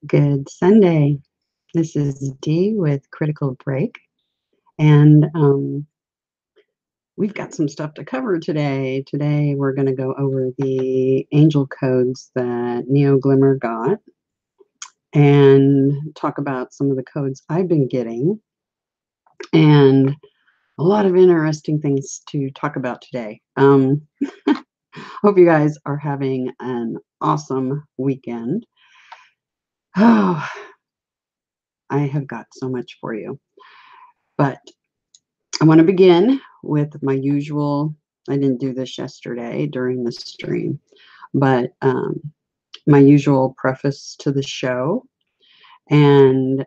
Good Sunday. This is Dee with Critical Break, and we've got some stuff to cover today. Today we're going to go over the angel codes that Neo Glimmer got and talk about some of the codes I've been getting and a lot of interesting things to talk about today. Hope you guys are having an awesome weekend. Oh, I have got so much for you. But I want to begin with my usual, I didn't do this yesterday during the stream, but my usual preface to the show. And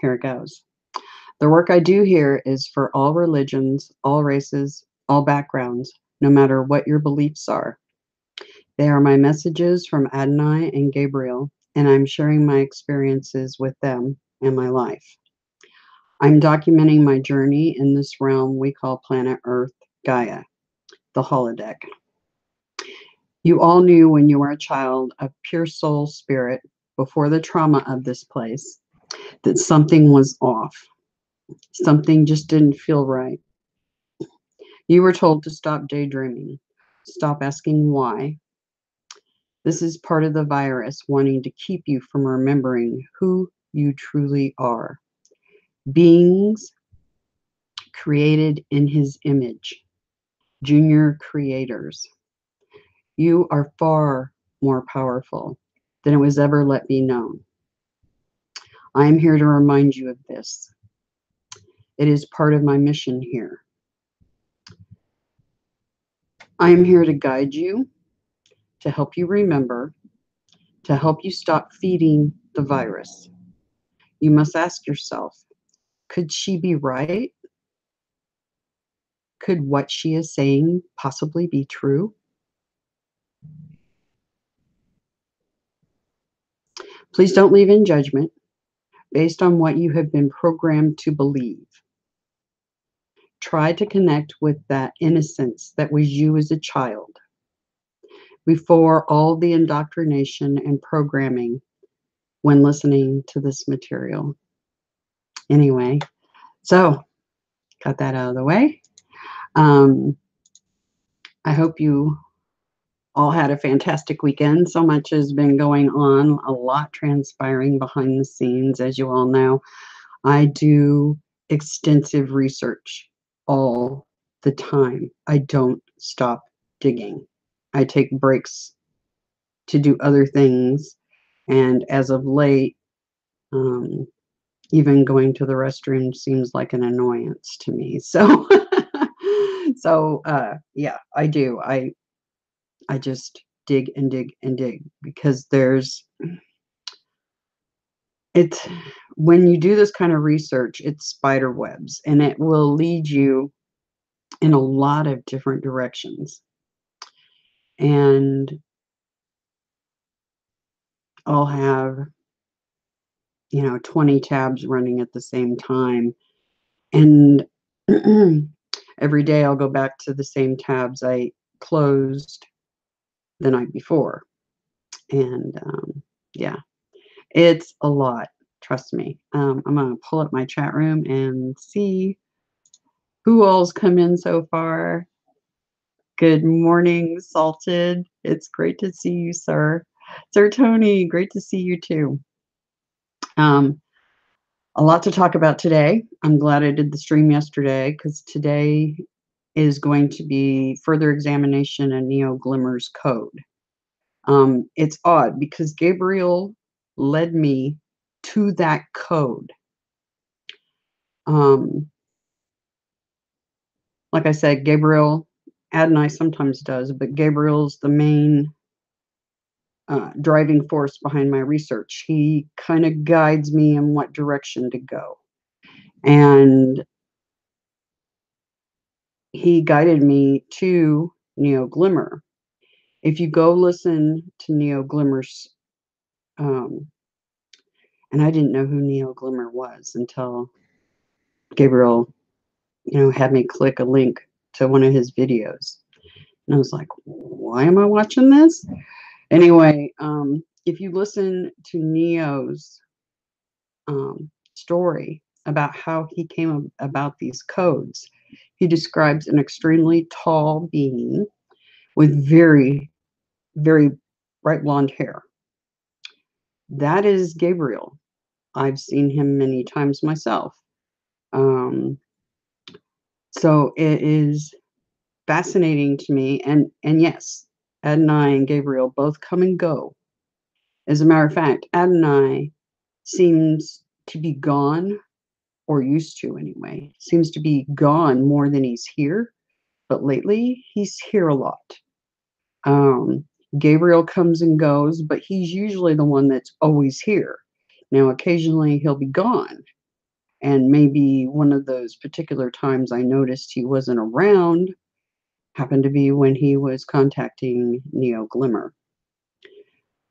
here it goes. The work I do here is for all religions, all races, all backgrounds, no matter what your beliefs are. They are my messages from Adonai and Gabriel, and I'm sharing my experiences with them and my life. I'm documenting my journey in this realm we call planet Earth, Gaia, the holodeck. You all knew when you were a child of pure soul spirit before the trauma of this place that something was off. Something just didn't feel right. You were told to stop daydreaming, stop asking why. This is part of the virus wanting to keep you from remembering who you truly are. Beings created in his image, junior creators. You are far more powerful than it was ever let be known. I am here to remind you of this. It is part of my mission here. I am here to guide you, to help you remember, to help you stop feeding the virus. You must ask yourself, could she be right? Could what she is saying possibly be true? Please don't leave in judgment based on what you have been programmed to believe. Try to connect with that innocence that was you as a child before all the indoctrination and programming when listening to this material. Anyway, so got that out of the way. I hope you all had a fantastic weekend. So much has been going on, a lot transpiring behind the scenes. As you all know, I do extensive research all the time. I don't stop digging. I take breaks to do other things. And as of late, even going to the restroom seems like an annoyance to me. So, yeah, I do. I just dig and dig and dig because it's when you do this kind of research, it's spider webs and it will lead you in a lot of different directions. And I'll have, 20 tabs running at the same time. And every day I'll go back to the same tabs I closed the night before. And yeah, it's a lot. Trust me. I'm going to pull up my chat room and see who all's come in so far. Good morning, Salted. It's great to see you, sir. Sir Tony, great to see you too. A lot to talk about today. I'm glad I did the stream yesterday because today is going to be further examination of Neo Glimmer's code. It's odd because Gabriel led me to that code. Like I said, Gabriel, Adonai sometimes does, but Gabriel's the main driving force behind my research. He kind of guides me in what direction to go. And he guided me to Neo Glimmer. If you go listen to Neo Glimmer's, and I didn't know who Neo Glimmer was until Gabriel, had me click a link to one of his videos. And I was like, why am I watching this? Anyway, if you listen to Neo's story about how he came about these codes, he describes an extremely tall being with very, very bright blonde hair. That is Gabriel. I've seen him many times myself. Um, so it is fascinating to me. And yes, Adonai and Gabriel both come and go. As a matter of fact, Adonai seems to be gone, or used to anyway, seems to be gone more than he's here. But lately, he's here a lot. Um, Gabriel comes and goes, but he's usually the one that's always here. Now, occasionally he'll be gone. And maybe one of those particular times I noticed he wasn't around happened to be when he was contacting Neo Glimmer.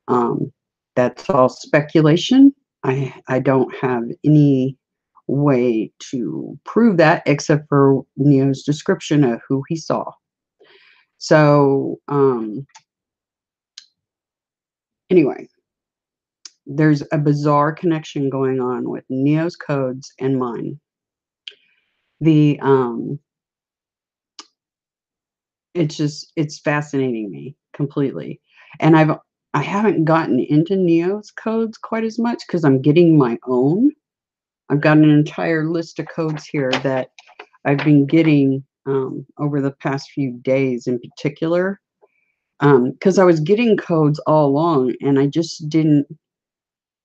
Um, that's all speculation. I don't have any way to prove that except for Neo's description of who he saw. So anyway, there's a bizarre connection going on with Neo's codes and mine. The it's fascinating me completely. And I haven't gotten into Neo's codes quite as much because I'm getting my own. I've got an entire list of codes here that I've been getting over the past few days in particular. Because I was getting codes all along and I just didn't,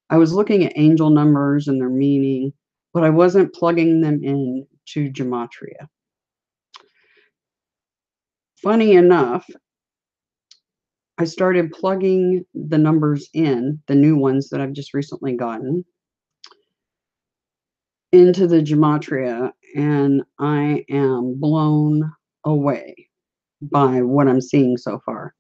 I was looking at angel numbers and their meaning, but I wasn't plugging them in to gematria. Funny enough, I started plugging the numbers in, the new ones that I've just recently gotten, into the gematria, and I am blown away by what I'm seeing so far.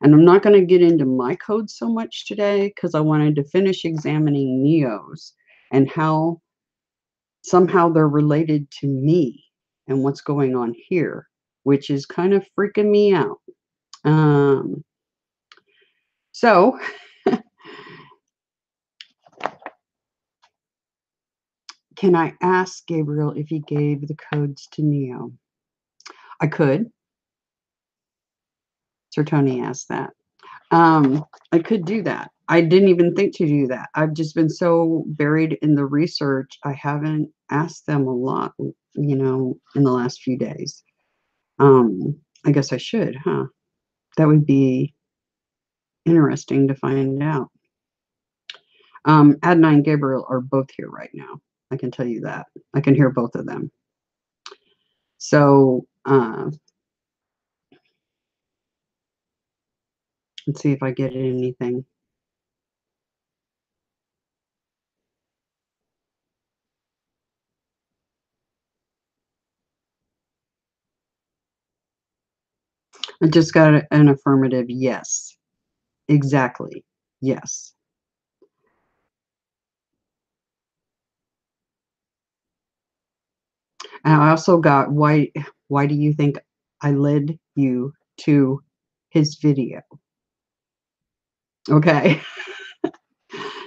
And I'm not going to get into my code so much today because I wanted to finish examining Neo's and how somehow they're related to me and what's going on here, which is kind of freaking me out. So can I ask Gabriel if he gave the codes to Neo? I could. Sir Tony asked that. I could do that. I didn't even think to do that. I've just been so buried in the research. I haven't asked them a lot, in the last few days. I guess I should, huh? That would be interesting to find out. Adonai and Gabriel are both here right now. I can tell you that. I can hear both of them. So let's see if I get anything. I just got an affirmative yes. Exactly. Yes. And I also got why do you think I led you to his video? Okay.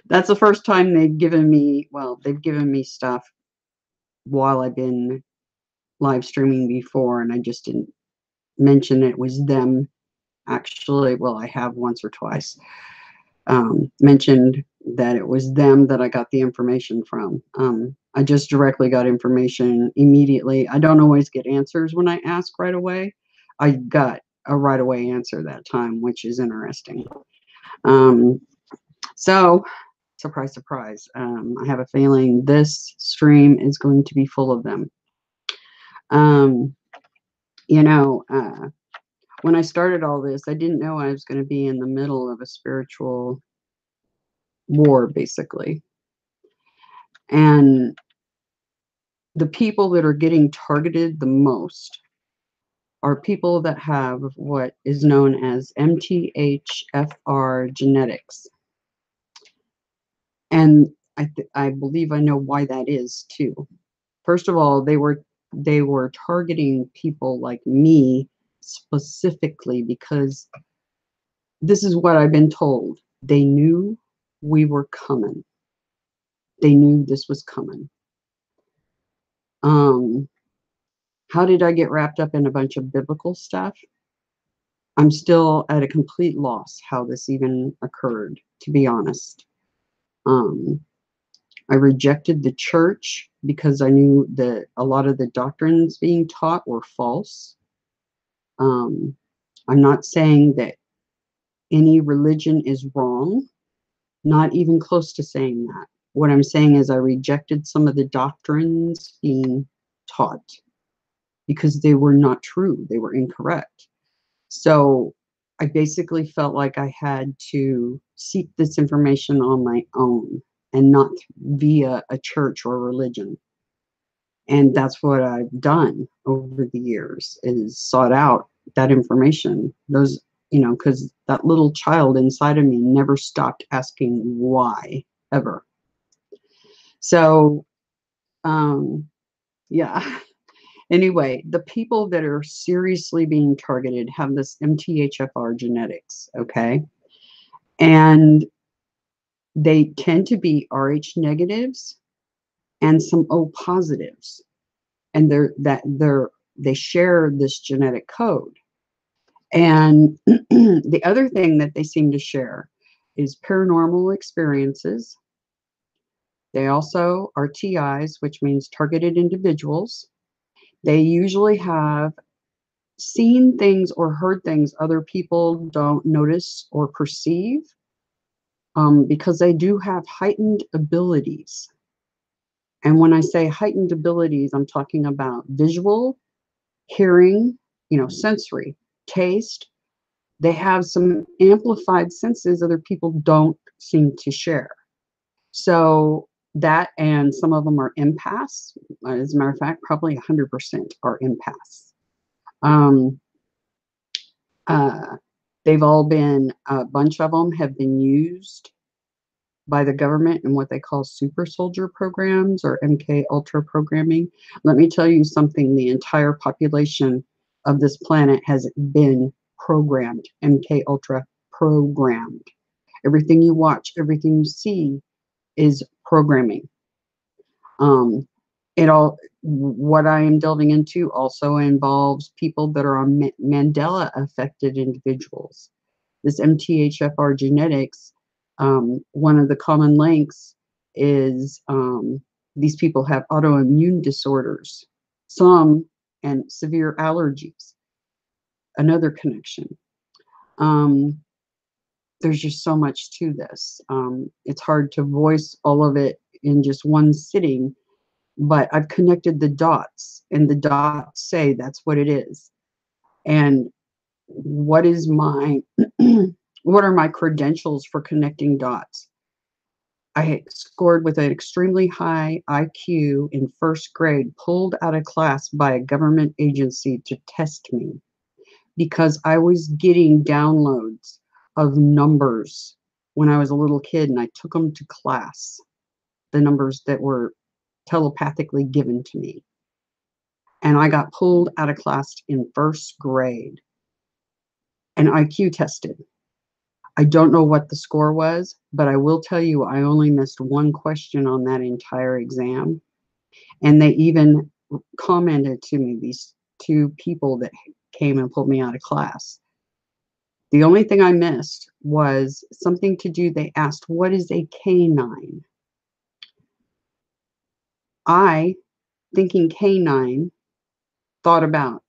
That's the first time they've given me stuff while I've been live streaming before, and I just didn't mention it was them. Actually, well, I have once or twice mentioned that it was them that I got the information from. I just directly got information immediately. I don't always get answers when I ask right away. I got a right away answer that time, which is interesting. So, surprise, surprise. I have a feeling this stream is going to be full of them. When I started all this, I didn't know I was going to be in the middle of a spiritual war, basically. And the people that are getting targeted the most are people that have what is known as MTHFR genetics. And I believe I know why that is too. First of all, they were targeting people like me specifically because this is what I've been told. They knew we were coming. They knew this was coming. How did I get wrapped up in a bunch of biblical stuff? I'm still at a complete loss how this even occurred, to be honest. I rejected the church because I knew that a lot of the doctrines being taught were false. I'm not saying that any religion is wrong, not even close to saying that. What I'm saying is I rejected some of the doctrines being taught because they were not true, they were incorrect. So I basically felt like I had to seek this information on my own and not via a church or religion. And that's what I've done over the years, is sought out that information. Those, because that little child inside of me never stopped asking why, ever. So, yeah. Anyway, the people that are seriously being targeted have this MTHFR genetics, okay? And they tend to be Rh negatives and some O positives. And they share this genetic code. And the other thing that they seem to share is paranormal experiences. They also are TIs, which means targeted individuals. They usually have seen things or heard things other people don't notice or perceive, because they do have heightened abilities. And when I say heightened abilities, I'm talking about visual, hearing, sensory, taste. They have some amplified senses other people don't seem to share. So that, and some of them are empaths. As a matter of fact, probably 100% are empaths. Um, they've all been, a bunch of them have been used by the government in what they call super soldier programs or MK Ultra programming. Let me tell you something, the entire population of this planet has been programmed, MK Ultra programmed. Everything you watch, everything you see is programming. What I am delving into also involves people that are on Mandela affected individuals. This MTHFR genetics, one of the common links is these people have autoimmune disorders, some, and severe allergies. Another connection. There's just so much to this. It's hard to voice all of it in just one sitting, but I've connected the dots, and the dots say that's what it is. And what is my what are my credentials for connecting dots? I scored with an extremely high IQ in first grade, pulled out of class by a government agency to test me because I was getting downloads of numbers when I was a little kid, and I took them to class, the numbers that were telepathically given to me. And I got pulled out of class in first grade and IQ tested. I don't know what the score was, but I will tell you I only missed one question on that entire exam. And they even commented to me, these two people that came and pulled me out of class. The only thing I missed was something to do. They asked, what is a canine? I, thinking canine, thought about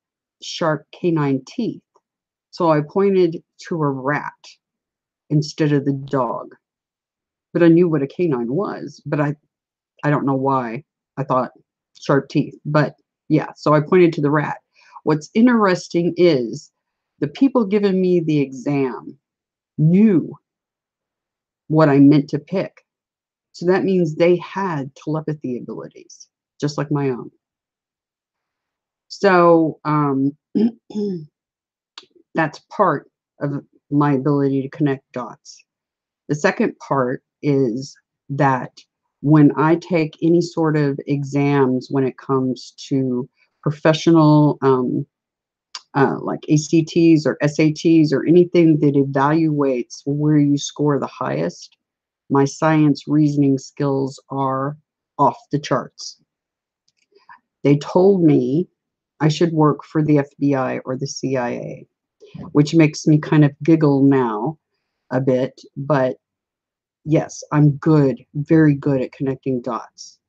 sharp canine teeth. So I pointed to a rat instead of the dog. But I knew what a canine was, but I don't know why I thought sharp teeth. But yeah, so I pointed to the rat. What's interesting is the people giving me the exam knew what I meant to pick. So that means they had telepathy abilities, just like my own. So that's part of my ability to connect dots. The second part is that when I take any sort of exams when it comes to professional like ACTs or SATs or anything that evaluates where you score the highest, my science reasoning skills are off the charts. They told me I should work for the FBI or the CIA, which makes me kind of giggle now a bit, but yes, I'm good, very good at connecting dots.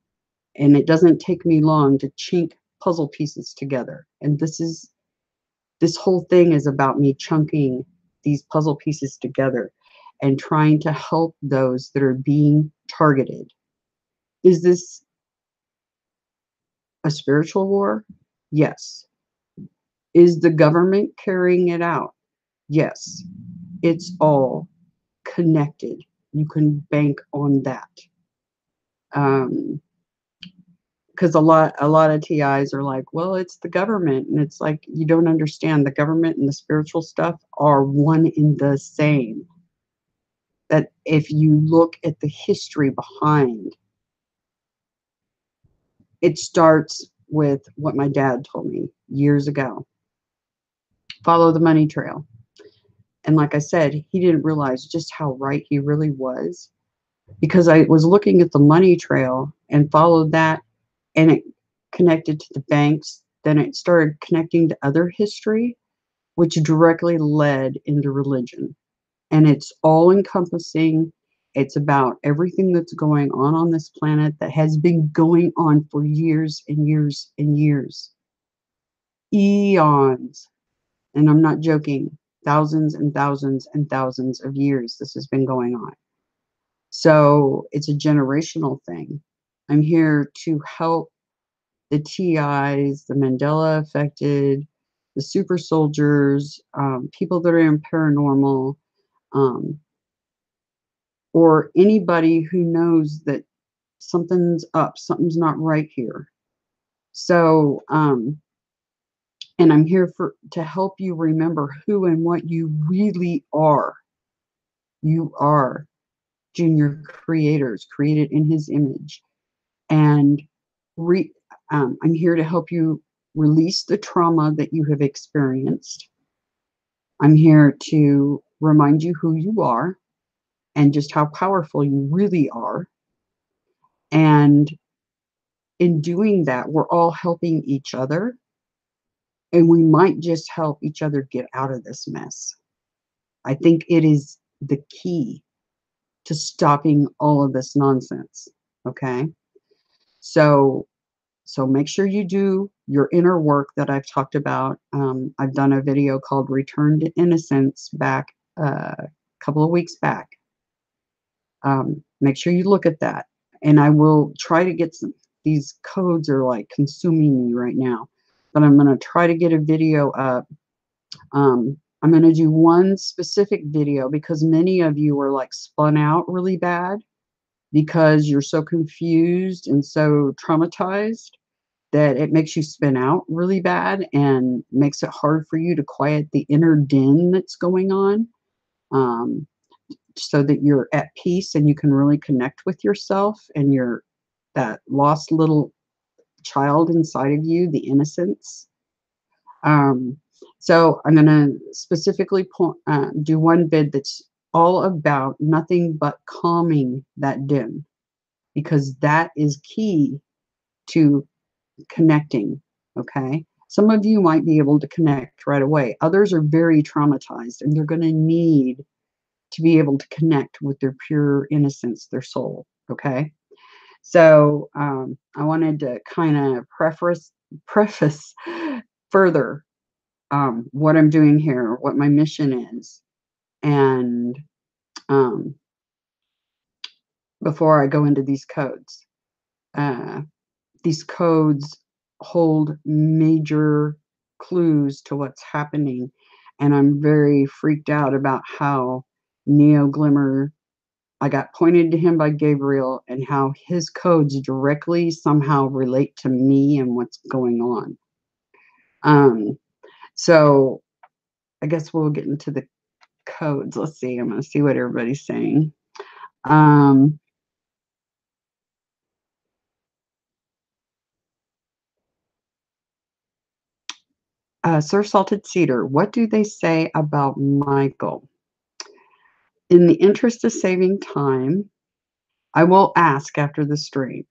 And it doesn't take me long to chink puzzle pieces together. And this whole thing is about me chunking these puzzle pieces together and trying to help those that are being targeted. Is this a spiritual war? Yes. Is the government carrying it out? Yes. It's all connected. You can bank on that. Because a lot of TIs are like, well, it's the government, and it's like, you don't understand. The government and the spiritual stuff are one in the same. That if you look at the history behind, it starts with what my dad told me years ago. Follow the money trail. And like I said, he didn't realize just how right he really was, because I was looking at the money trail and followed that, and it connected to the banks. Then it started connecting to other history, which directly led into religion. And it's all encompassing. It's about everything that's going on this planet that has been going on for years and years and years. Eons. And I'm not joking. Thousands and thousands and thousands of years this has been going on. So it's a generational thing. I'm here to help the TIs, the Mandela affected, the super soldiers, people that are in paranormal, um, or anybody who knows that something's up, something's not right here. So, and I'm here to help you remember who and what you really are. You are junior creators created in his image. And I'm here to help you release the trauma that you have experienced. I'm here to remind you who you are and just how powerful you really are. And in doing that, we're all helping each other, and we might just help each other get out of this mess. I think it is the key to stopping all of this nonsense. Okay. So make sure you do your inner work that I've talked about. I've done a video called Return to Innocence back a couple of weeks back. Make sure you look at that. And I will try to get these codes are like consuming me right now, but I'm going to try to get a video up. I'm going to do one specific video because many of you are like spun out really bad because you're so confused and so traumatized that it makes you spin out really bad and makes it hard for you to quiet the inner din that's going on, so that you're at peace and you can really connect with yourself and that lost little child inside of you, the innocence. So I'm going to specifically do one vid that's all about nothing but calming that din, because that is key to connecting. Okay. Some of you might be able to connect right away. Others are very traumatized and they're going to need to be able to connect with their pure innocence, their soul. Okay. So I wanted to kind of preface further what I'm doing here, what my mission is. And before I go into these codes hold major clues to what's happening. And I'm very freaked out about how Glimmer, I got pointed to him by Gabriel, and how his codes directly somehow relate to me and what's going on. So I guess we'll get into the codes. Let's see. I'm going to see what everybody's saying. Sir Salted Cedar, what do they say about Michael? In the interest of saving time, I will ask after the stream.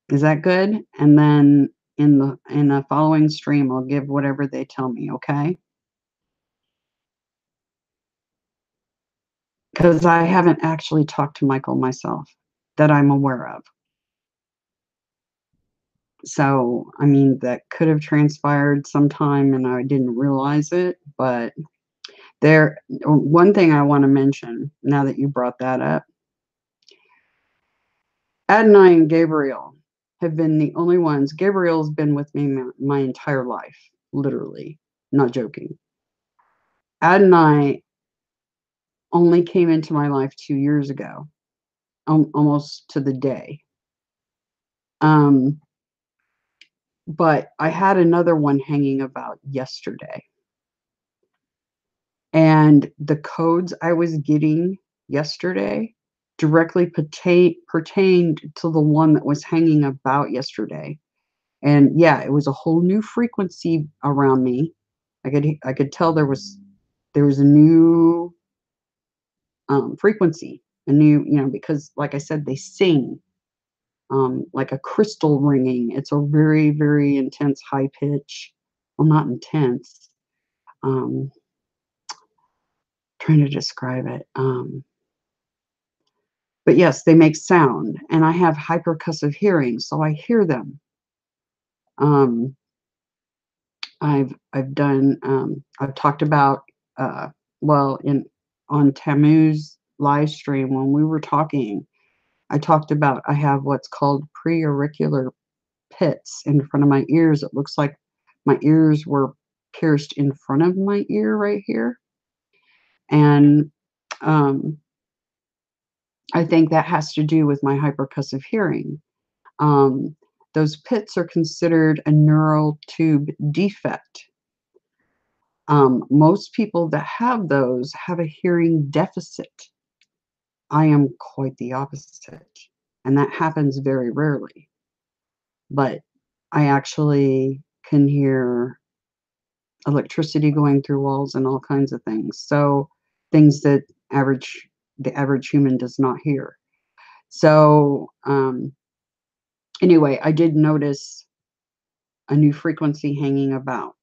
Is that good? And then in the following stream, I'll give whatever they tell me, okay? Because I haven't actually talked to Michael myself that I'm aware of. So, I mean, that could have transpired sometime and I didn't realize it, but one thing I want to mention now that you brought that up, Adonai and Gabriel have been the only ones. Gabriel's been with me my entire life, literally, not joking. Adonai only came into my life 2 years ago, almost to the day. But I had another one hanging about yesterday. And the codes I was getting yesterday directly pertained to the one that was hanging about yesterday. And yeah, it was a whole new frequency around me. I could tell there was a new frequency, a new, because like I said, they sing like a crystal ringing. It's a very, very intense high pitch. Well, not intense. Trying to describe it. But yes, they make sound, and I have hypercussive hearing, so I hear them. Um, I've talked about on Tammuz live stream when we were talking. I talked about I have what's called preauricular pits in front of my ears. It looks like my ears were pierced in front of my ear right here, and I think that has to do with my hypercussive hearing. Um, those pits are considered a neural tube defect. Most people that have those have a hearing deficit. I am quite the opposite, and that happens very rarely. But I actually can hear electricity going through walls and all kinds of things. So things that the average human does not hear. So anyway, I did notice a new frequency hanging about.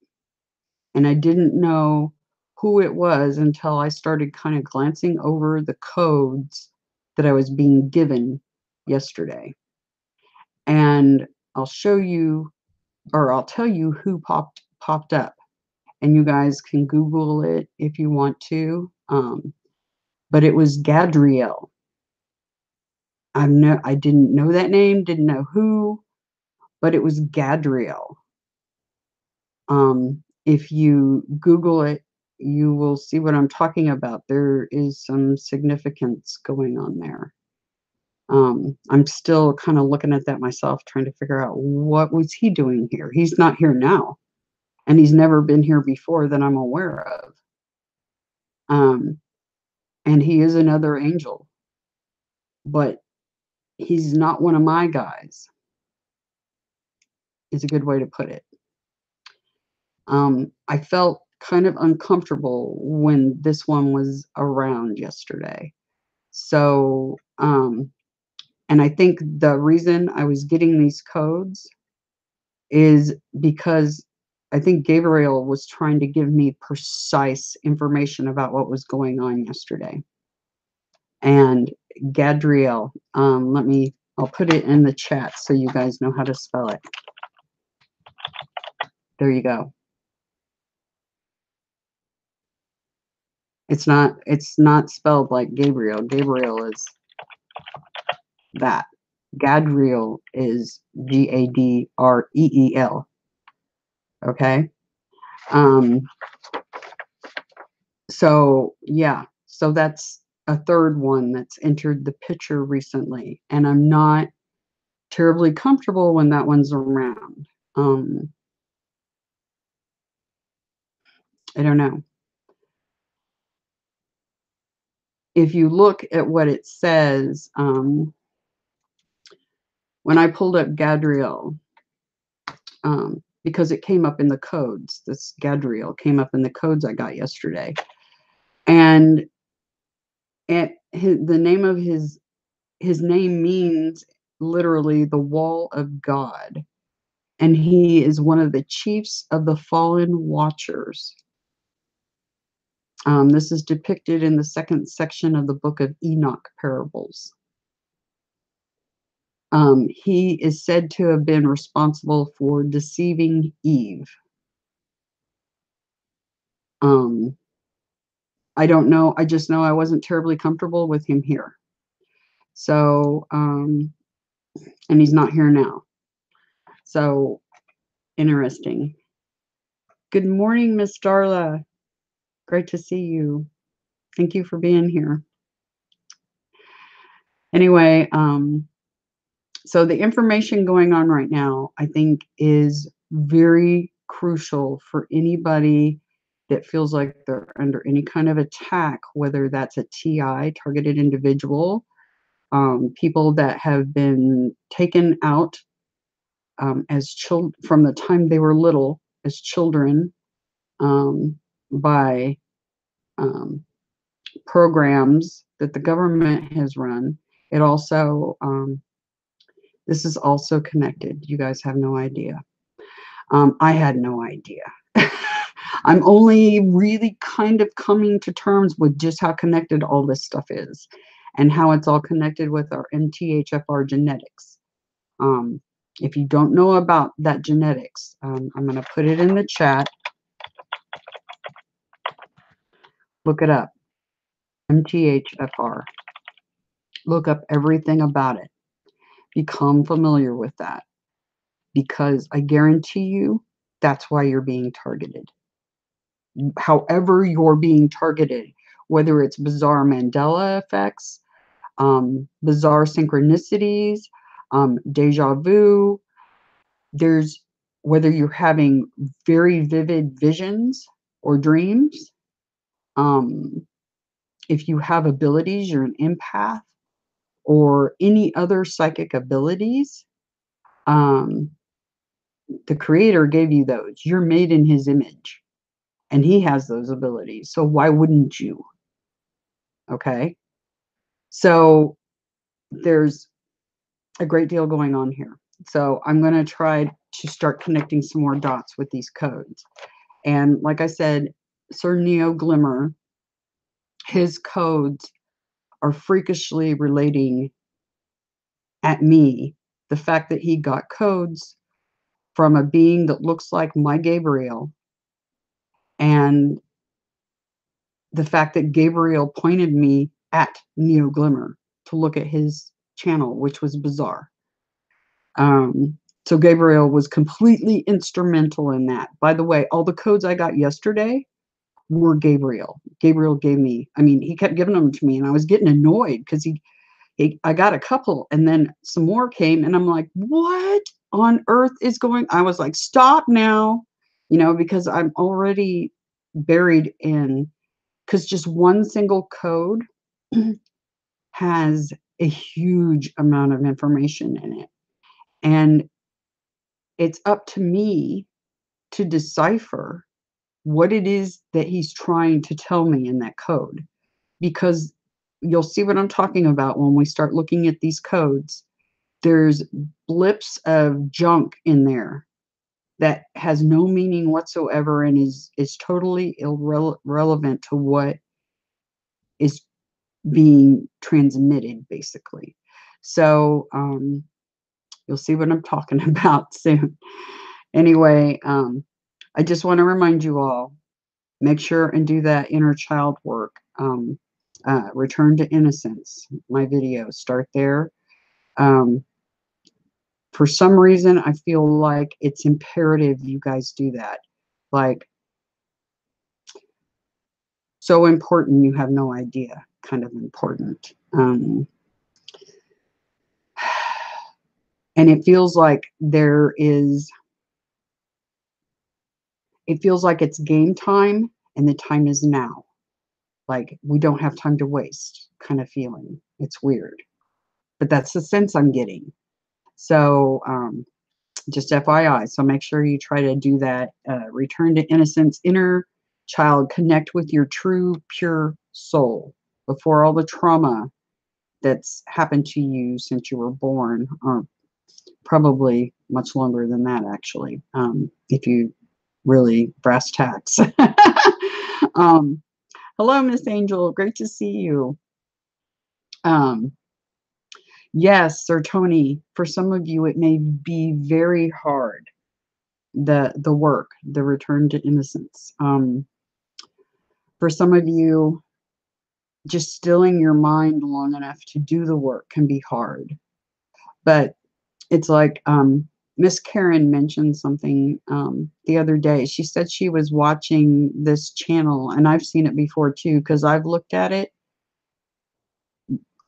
And I didn't know who it was until I started kind of glancing over the codes that I was being given yesterday. And I'll show you, or I'll tell you who popped up. And you guys can Google it if you want to. But it was Gadriel. I didn't know that name, didn't know who, but it was Gadriel. If you Google it, you will see what I'm talking about. There is some significance going on there. I'm still kind of looking at that myself, trying to figure out what was he doing here. He's not here now, and he's never been here before that I'm aware of. And he is another angel, but he's not one of my guys, is a good way to put it. I felt kind of uncomfortable when this one was around yesterday. So, and I think the reason I was getting these codes is because I think Gabriel was trying to give me precise information about what was going on yesterday. And Gadriel, I'll put it in the chat so you guys know how to spell it. There you go. It's not spelled like Gabriel. Gabriel is that. Gadriel is Gadreel. Okay. So yeah, so that's a third one that's entered the picture recently, and I'm not terribly comfortable when that one's around. I don't know. If you look at what it says, when I pulled up Gadriel, because it came up in the codes. This Gadriel came up in the codes I got yesterday. And the name of his name means literally the wall of God. And he is one of the chiefs of the fallen watchers. This is depicted in the second section of the book of Enoch parables. He is said to have been responsible for deceiving Eve. I don't know. I just know I wasn't terribly comfortable with him here. So, and he's not here now. So, interesting. Good morning, Miss Darla. Great to see you. Thank you for being here. Anyway, so the information going on right now, I think, is very crucial for anybody that feels like they're under any kind of attack, whether that's a TI, targeted individual, people that have been taken out as children from the time they were little as children by programs that the government has run. It also this is also connected. You guys have no idea. I had no idea. I'm only really kind of coming to terms with just how connected all this stuff is and how it's all connected with our MTHFR genetics. If you don't know about that genetics, I'm going to put it in the chat. Look it up. MTHFR. Look up everything about it. Become familiar with that. Because I guarantee you, that's why you're being targeted. However you're being targeted, whether it's bizarre Mandela effects, bizarre synchronicities, deja vu, there's whether you're having very vivid visions or dreams, if you have abilities, you're an empath, or any other psychic abilities, the creator gave you those. You're made in his image. And he has those abilities. So why wouldn't you? Okay. So there's a great deal going on here. So I'm going to try to start connecting some more dots with these codes. And like I said, Sir Neo Glimmer, his codes are freakishly relating at me the fact that he got codes from a being that looks like my Gabriel, and the fact that Gabriel pointed me at Neo Glimmer to look at his channel, which was bizarre. So Gabriel was completely instrumental in that. By the way, all the codes I got yesterday were Gabriel. Gabriel gave me, I mean, he kept giving them to me, and I was getting annoyed because I got a couple, and then some more came, and I'm like, what on earth is going? I was like, stop now, because I'm already buried in, because just one single code has a huge amount of information in it. And it's up to me to decipher what it is that he's trying to tell me in that code. Because you'll see what I'm talking about when we start looking at these codes. There's blips of junk in there that has no meaning whatsoever and is totally irrelevant to what is being transmitted, basically. So you'll see what I'm talking about soon. Anyway, I just want to remind you all, make sure and do that inner child work. Return to innocence, my video, start there. For some reason, I feel like it's imperative you guys do that. Like, so important, you have no idea, kind of important. And it feels like it feels like it's game time and the time is now. Like, we don't have time to waste, kind of feeling. It's weird. But that's the sense I'm getting. So, Just FYI. So make sure you try to do that. Return to innocence, inner child, connect with your true, pure soul before all the trauma that's happened to you since you were born, or probably much longer than that, actually, if you really brass tacks. Hello, Miss Angel. Great to see you. Yes, Sir Tony, for some of you, it may be very hard, the work, the return to innocence. For some of you, just stilling your mind long enough to do the work can be hard. But it's like Miss Karen mentioned something the other day. She said she was watching this channel, and I've seen it before too, because I've looked at it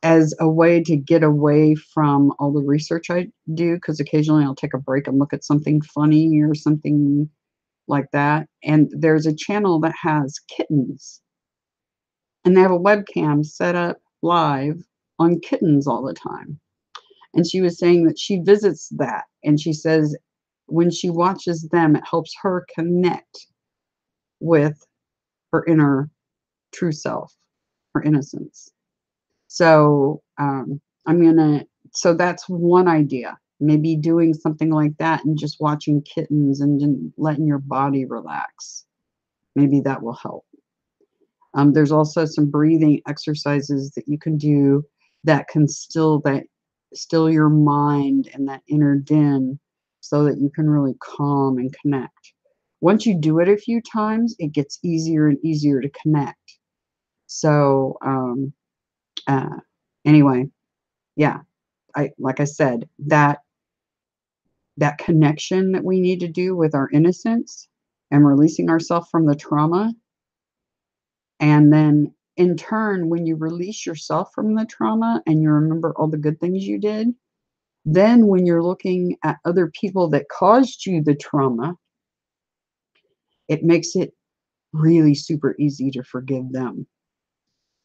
as a way to get away from all the research I do, because occasionally I'll take a break and look at something funny or something like that. And there's a channel that has kittens, and they have a webcam set up live on kittens all the time. And she was saying that she visits that, and she says when she watches them, it helps her connect with her inner true self, her innocence. So so that's one idea. Maybe doing something like that and just watching kittens and letting your body relax. Maybe that will help. There's also some breathing exercises that you can do that can still your mind and that inner din, so that you can really calm and connect. Once you do it a few times, it gets easier and easier to connect. So anyway, yeah, like I said, that connection that we need to do with our innocence and releasing ourselves from the trauma. And then in turn, when you release yourself from the trauma and you remember all the good things you did, then when you're looking at other people that caused you the trauma, it makes it really super easy to forgive them,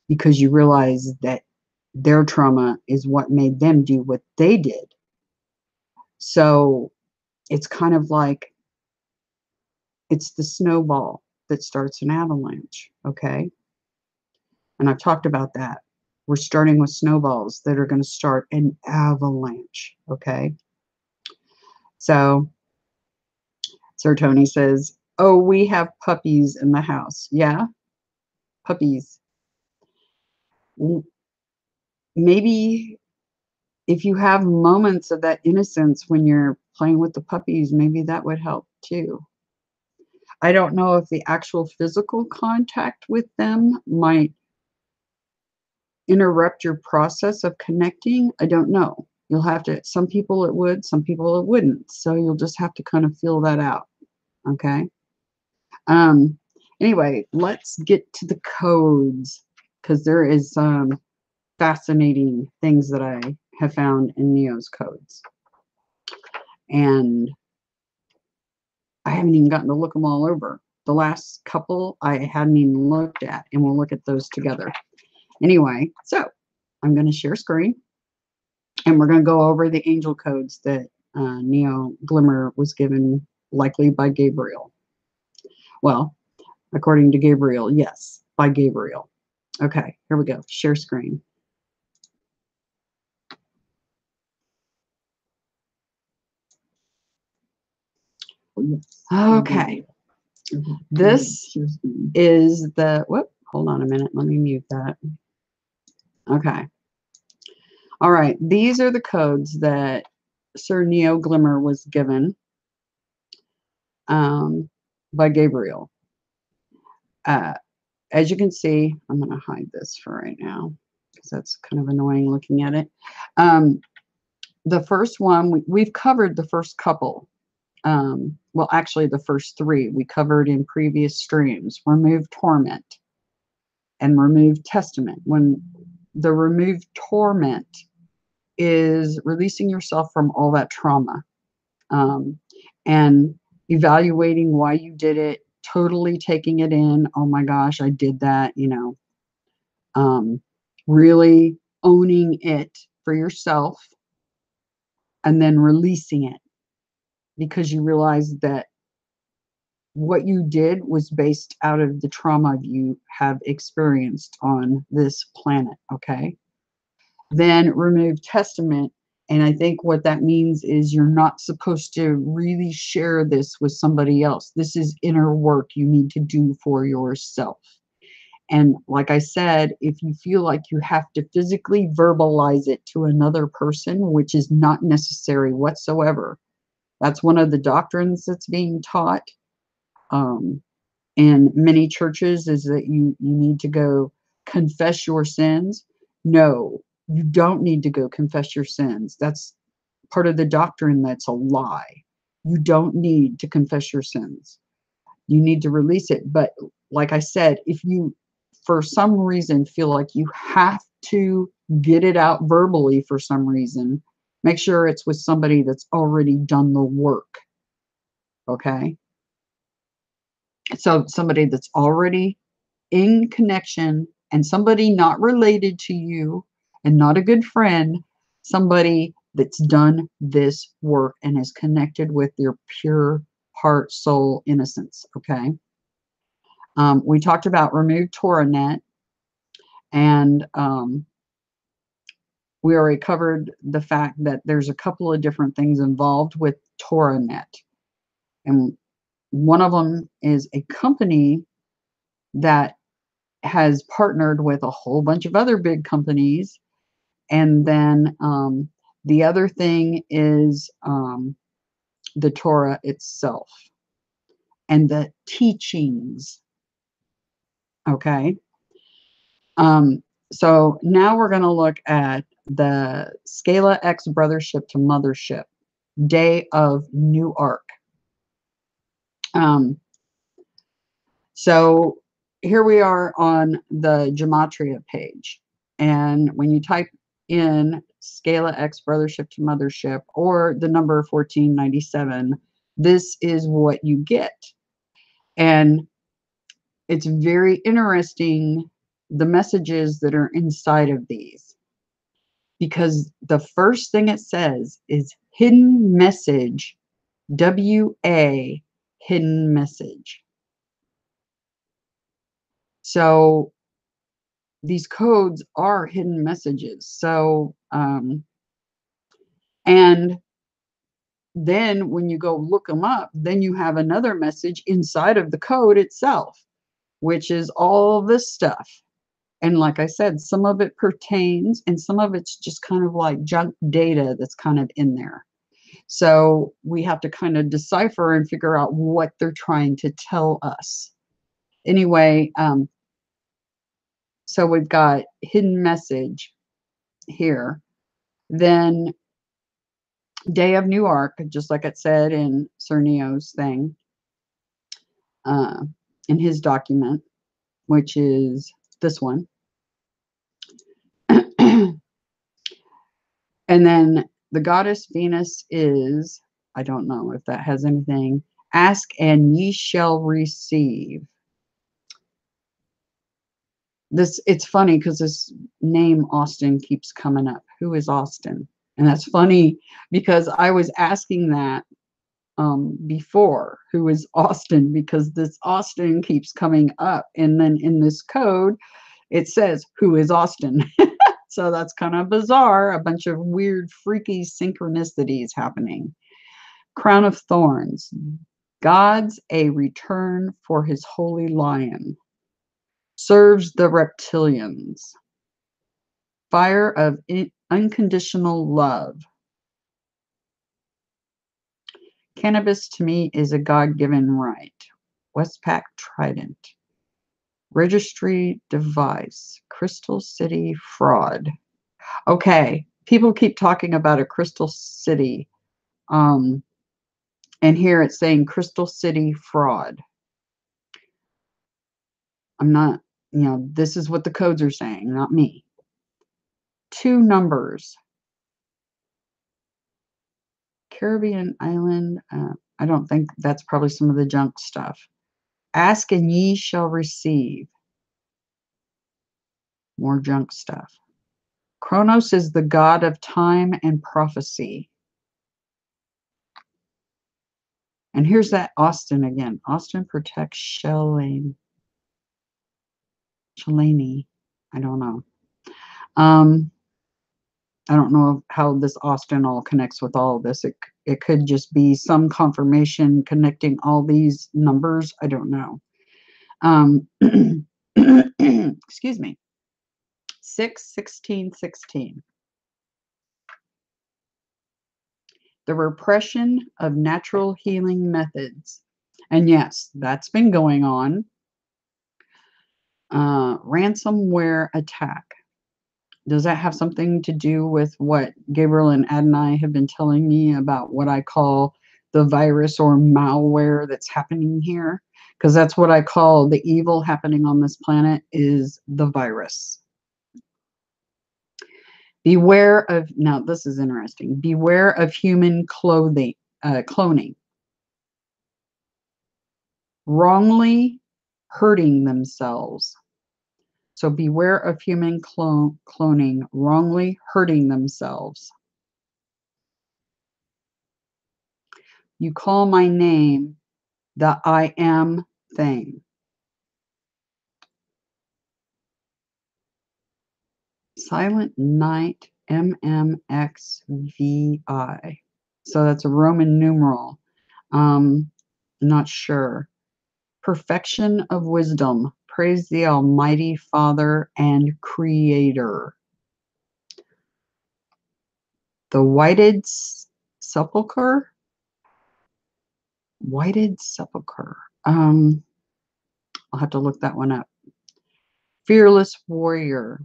because you realize that their trauma is what made them do what they did. So it's kind of like it's the snowball that starts an avalanche, okay? And I've talked about that. We're starting with snowballs that are going to start an avalanche, okay? So Sir Tony says, oh, we have puppies in the house. Yeah, puppies. Maybe if you have moments of that innocence when you're playing with the puppies, maybe that would help too. I don't know if the actual physical contact with them might interrupt your process of connecting. I don't know. You'll have to, some people it would, some people it wouldn't. So you'll just have to kind of feel that out. Okay. Anyway, let's get to the codes, because there is some fascinating things that I have found in Neo's codes. And I haven't even gotten to look them all over. The last couple I hadn't even looked at, and we'll look at those together. Anyway, so I'm going to share screen, and we're going to go over the angel codes that Neo Glimmer was given, likely by Gabriel. Well, according to Gabriel, yes, by Gabriel. Okay, here we go. Share screen. Okay. This is the, whoop, hold on a minute. Let me mute that. Okay. All right. These are the codes that Sir Neo Glimmer was given by Gabriel. As you can see, I'm going to hide this for right now because that's kind of annoying looking at it. The first one, we've covered the first couple. Well, actually, the first three we covered in previous streams. Remove torment and remove testament. When the remove torment is releasing yourself from all that trauma, and evaluating why you did it, totally taking it in. Oh my gosh, I did that, you know, really owning it for yourself and then releasing it. because you realize that what you did was based out of the trauma you have experienced on this planet, okay? Then remove testament. And I think what that means is you're not supposed to really share this with somebody else. This is inner work you need to do for yourself. And like I said, if you feel like you have to physically verbalize it to another person, which is not necessary whatsoever, that's one of the doctrines that's being taught in many churches, is that you need to go confess your sins. No, you don't need to go confess your sins. That's part of the doctrine that's a lie. You don't need to confess your sins. You need to release it. But like I said, if you, for some reason, feel like you have to get it out verbally for some reason, make sure it's with somebody that's already done the work. Okay? So somebody that's already in connection, and somebody not related to you and not a good friend, somebody that's done this work and is connected with your pure heart, soul, innocence. Okay. We talked about remove TorahNet, and we already covered the fact that there's a couple of different things involved with TorahNet. And one of them is a company that has partnered with a whole bunch of other big companies. And then the other thing is the Torah itself and the teachings. Okay. So now we're going to look at the Scala X Brothership to Mothership, Day of New Ark. So here we are on the Gematria page. And when you type in Scala X Brothership to Mothership or the number 1497, this is what you get. And it's very interesting, the messages that are inside of these, because the first thing it says is hidden message, WA, hidden message. So these codes are hidden messages. So, and then when you go look them up, then you have another message inside of the code itself, which is all this stuff. And like I said, some of it pertains and some of it's just kind of like junk data that's kind of in there. So we have to kind of decipher and figure out what they're trying to tell us. Anyway, so we've got hidden message here. Then Day of New Ark, just like it said in Cernio's thing, in his document, which is this one. And then the goddess Venus is, I don't know if that has anything, ask and ye shall receive. This, it's funny because this name Austin keeps coming up. Who is Austin? And that's funny because I was asking that before, who is Austin, because this Austin keeps coming up, and then in this code it says who is Austin. So that's kind of bizarre, a bunch of weird freaky synchronicities happening. Crown of Thorns, God's a return for his holy lion, serves the reptilians. Fire of unconditional love. Cannabis to me is a God-given right. Westpac Trident. Registry device. Crystal City fraud. Okay, people keep talking about a Crystal City. And here it's saying Crystal City fraud. I'm not, this is what the codes are saying, not me. 2 numbers. Caribbean island. I don't think that's probably some of the junk stuff. Ask and ye shall receive. More junk stuff. Kronos is the god of time and prophecy. And here's that Austin again. Austin protects Shalani. I don't know. I don't know how this Austin all connects with all of this. It could just be some confirmation connecting all these numbers. I don't know. Excuse me. 6, 16, 16. The repression of natural healing methods. And yes, that's been going on. Ransomware attack. Does that have something to do with what Gabriel and Adonai have been telling me about what I call the virus or malware that's happening here? Because that's what I call the evil happening on this planet is the virus. Beware of, now this is interesting, beware of human cloning. Wrongly hurting themselves. So beware of human cloning, wrongly hurting themselves. You call my name the I am thing. Silent Night MMXVI. So that's a Roman numeral. Not sure. Perfection of wisdom. Praise the Almighty Father and Creator. The whited sepulcher. Whited sepulcher. I'll have to look that one up. Fearless warrior.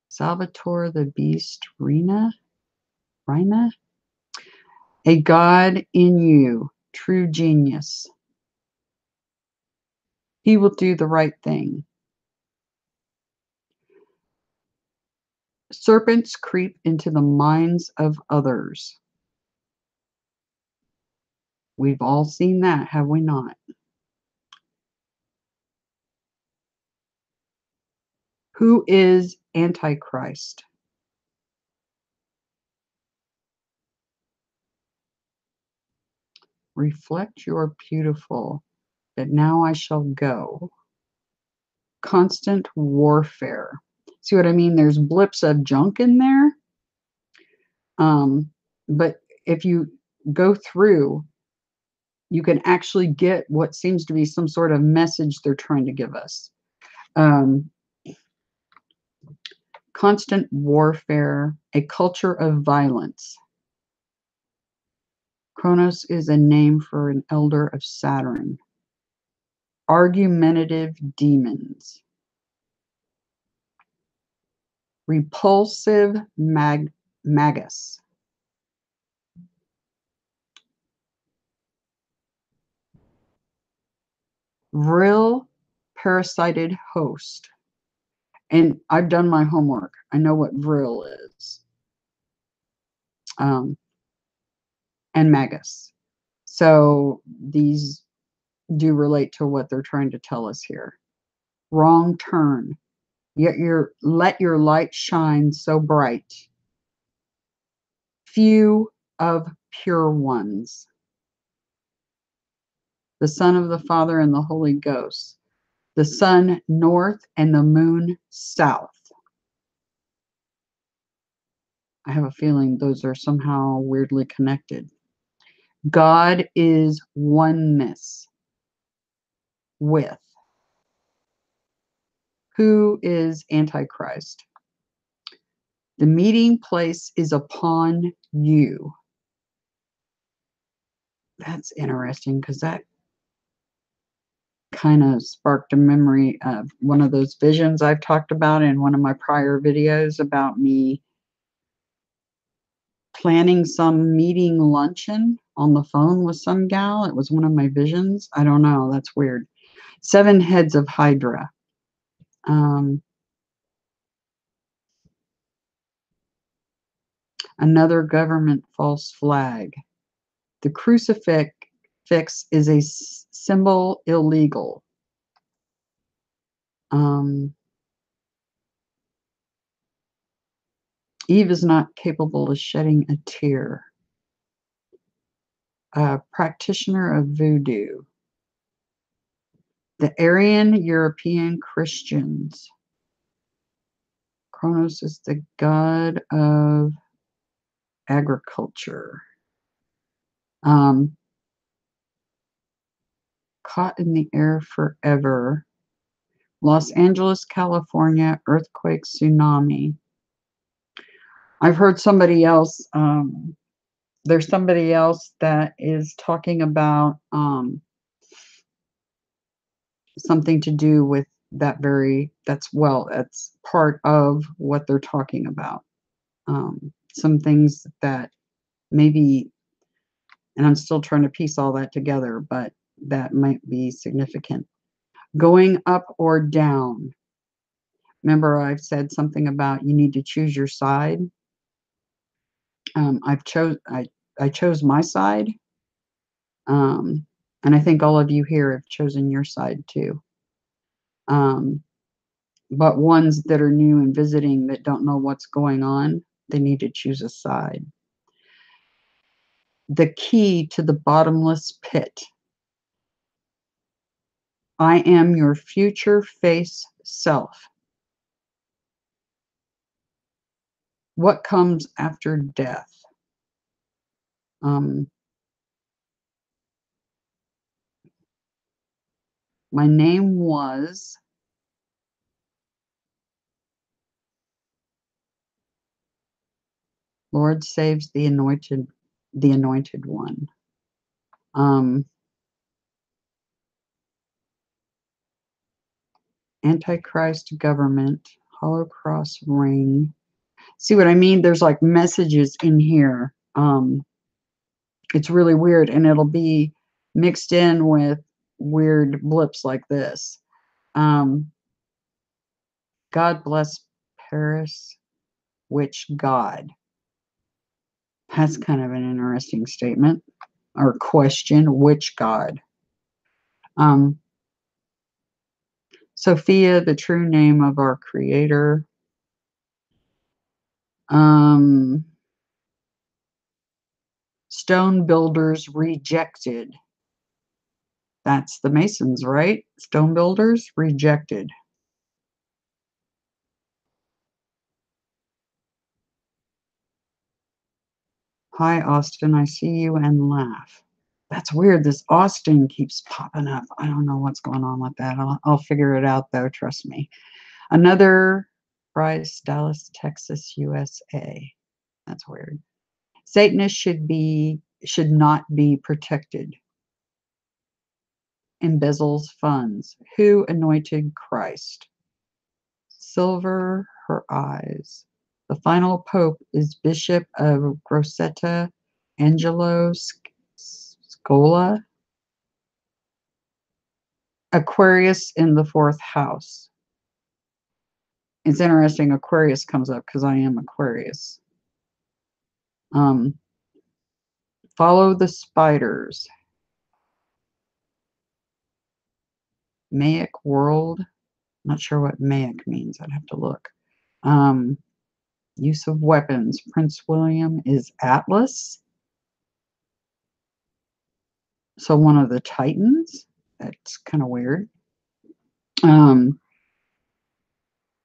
Salvatore the Beast Rina. A God in you, true genius. He will do the right thing. Serpents creep into the minds of others. We've all seen that, have we not? Who is Antichrist? Reflect your beautiful, that now I shall go. Constant warfare. See what I mean? There's blips of junk in there. But if you go through, you can actually get what seems to be some sort of message they're trying to give us. Constant warfare, a culture of violence. Kronos is a name for an elder of Saturn. Argumentative demons. Repulsive magus. Vril parasited host. And I've done my homework. I know what Vril is. And magus. So these do relate to what they're trying to tell us here. Wrong turn. Yet let your light shine so bright. Few of pure ones. The Son of the Father and the Holy Ghost. The sun north and the moon south. I have a feeling those are somehow weirdly connected. God is oneness with. Who is Antichrist? The meeting place is upon you. That's interesting because that kind of sparked a memory of one of those visions I've talked about in one of my prior videos about me planning some meeting luncheon on the phone with some gal. It was one of my visions. I don't know. That's weird. 7 heads of Hydra. Another government false flag. The crucifix is a symbol illegal. Eve is not capable of shedding a tear. a practitioner of voodoo. The Aryan European Christians. Kronos is the god of agriculture. Caught in the air forever. Los Angeles, California, earthquake, tsunami. I've heard somebody else, there's somebody else that is talking about something to do with that that's part of what they're talking about. Some things that maybe, and I'm still trying to piece all that together, but that might be significant. Going up or down. Remember, I've said something about you need to choose your side. I chose my side, and I think all of you here have chosen your side too. But ones that are new and visiting that don't know what's going on, they need to choose a side. The key to the bottomless pit. I am your future face self. What comes after death? My name was Lord saves the anointed one. Antichrist government, hollow cross ring. See what I mean? There's like messages in here. It's really weird, and it'll be mixed in with weird blips like this. God bless Paris. Which God? That's kind of an interesting statement or question. Which God? Sophia, the true name of our Creator. Stone builders rejected. That's the Masons, right? Stone builders rejected. Hi, Austin. I see you and laugh. That's weird. This Austin keeps popping up. I don't know what's going on with that. I'll figure it out, though. Trust me. Another Bryce, Dallas, Texas, USA. That's weird. Satanists should not be protected. Embezzles funds. Who anointed Christ? Silver her eyes. The final pope is Bishop of Grosseto, Angelo Scola. Aquarius in the 4th house. It's interesting Aquarius comes up because I am Aquarius. Follow the spiders. Maic world. Not sure what Maic means. I'd have to look. Use of weapons. Prince William is Atlas. So one of the Titans. That's kind of weird.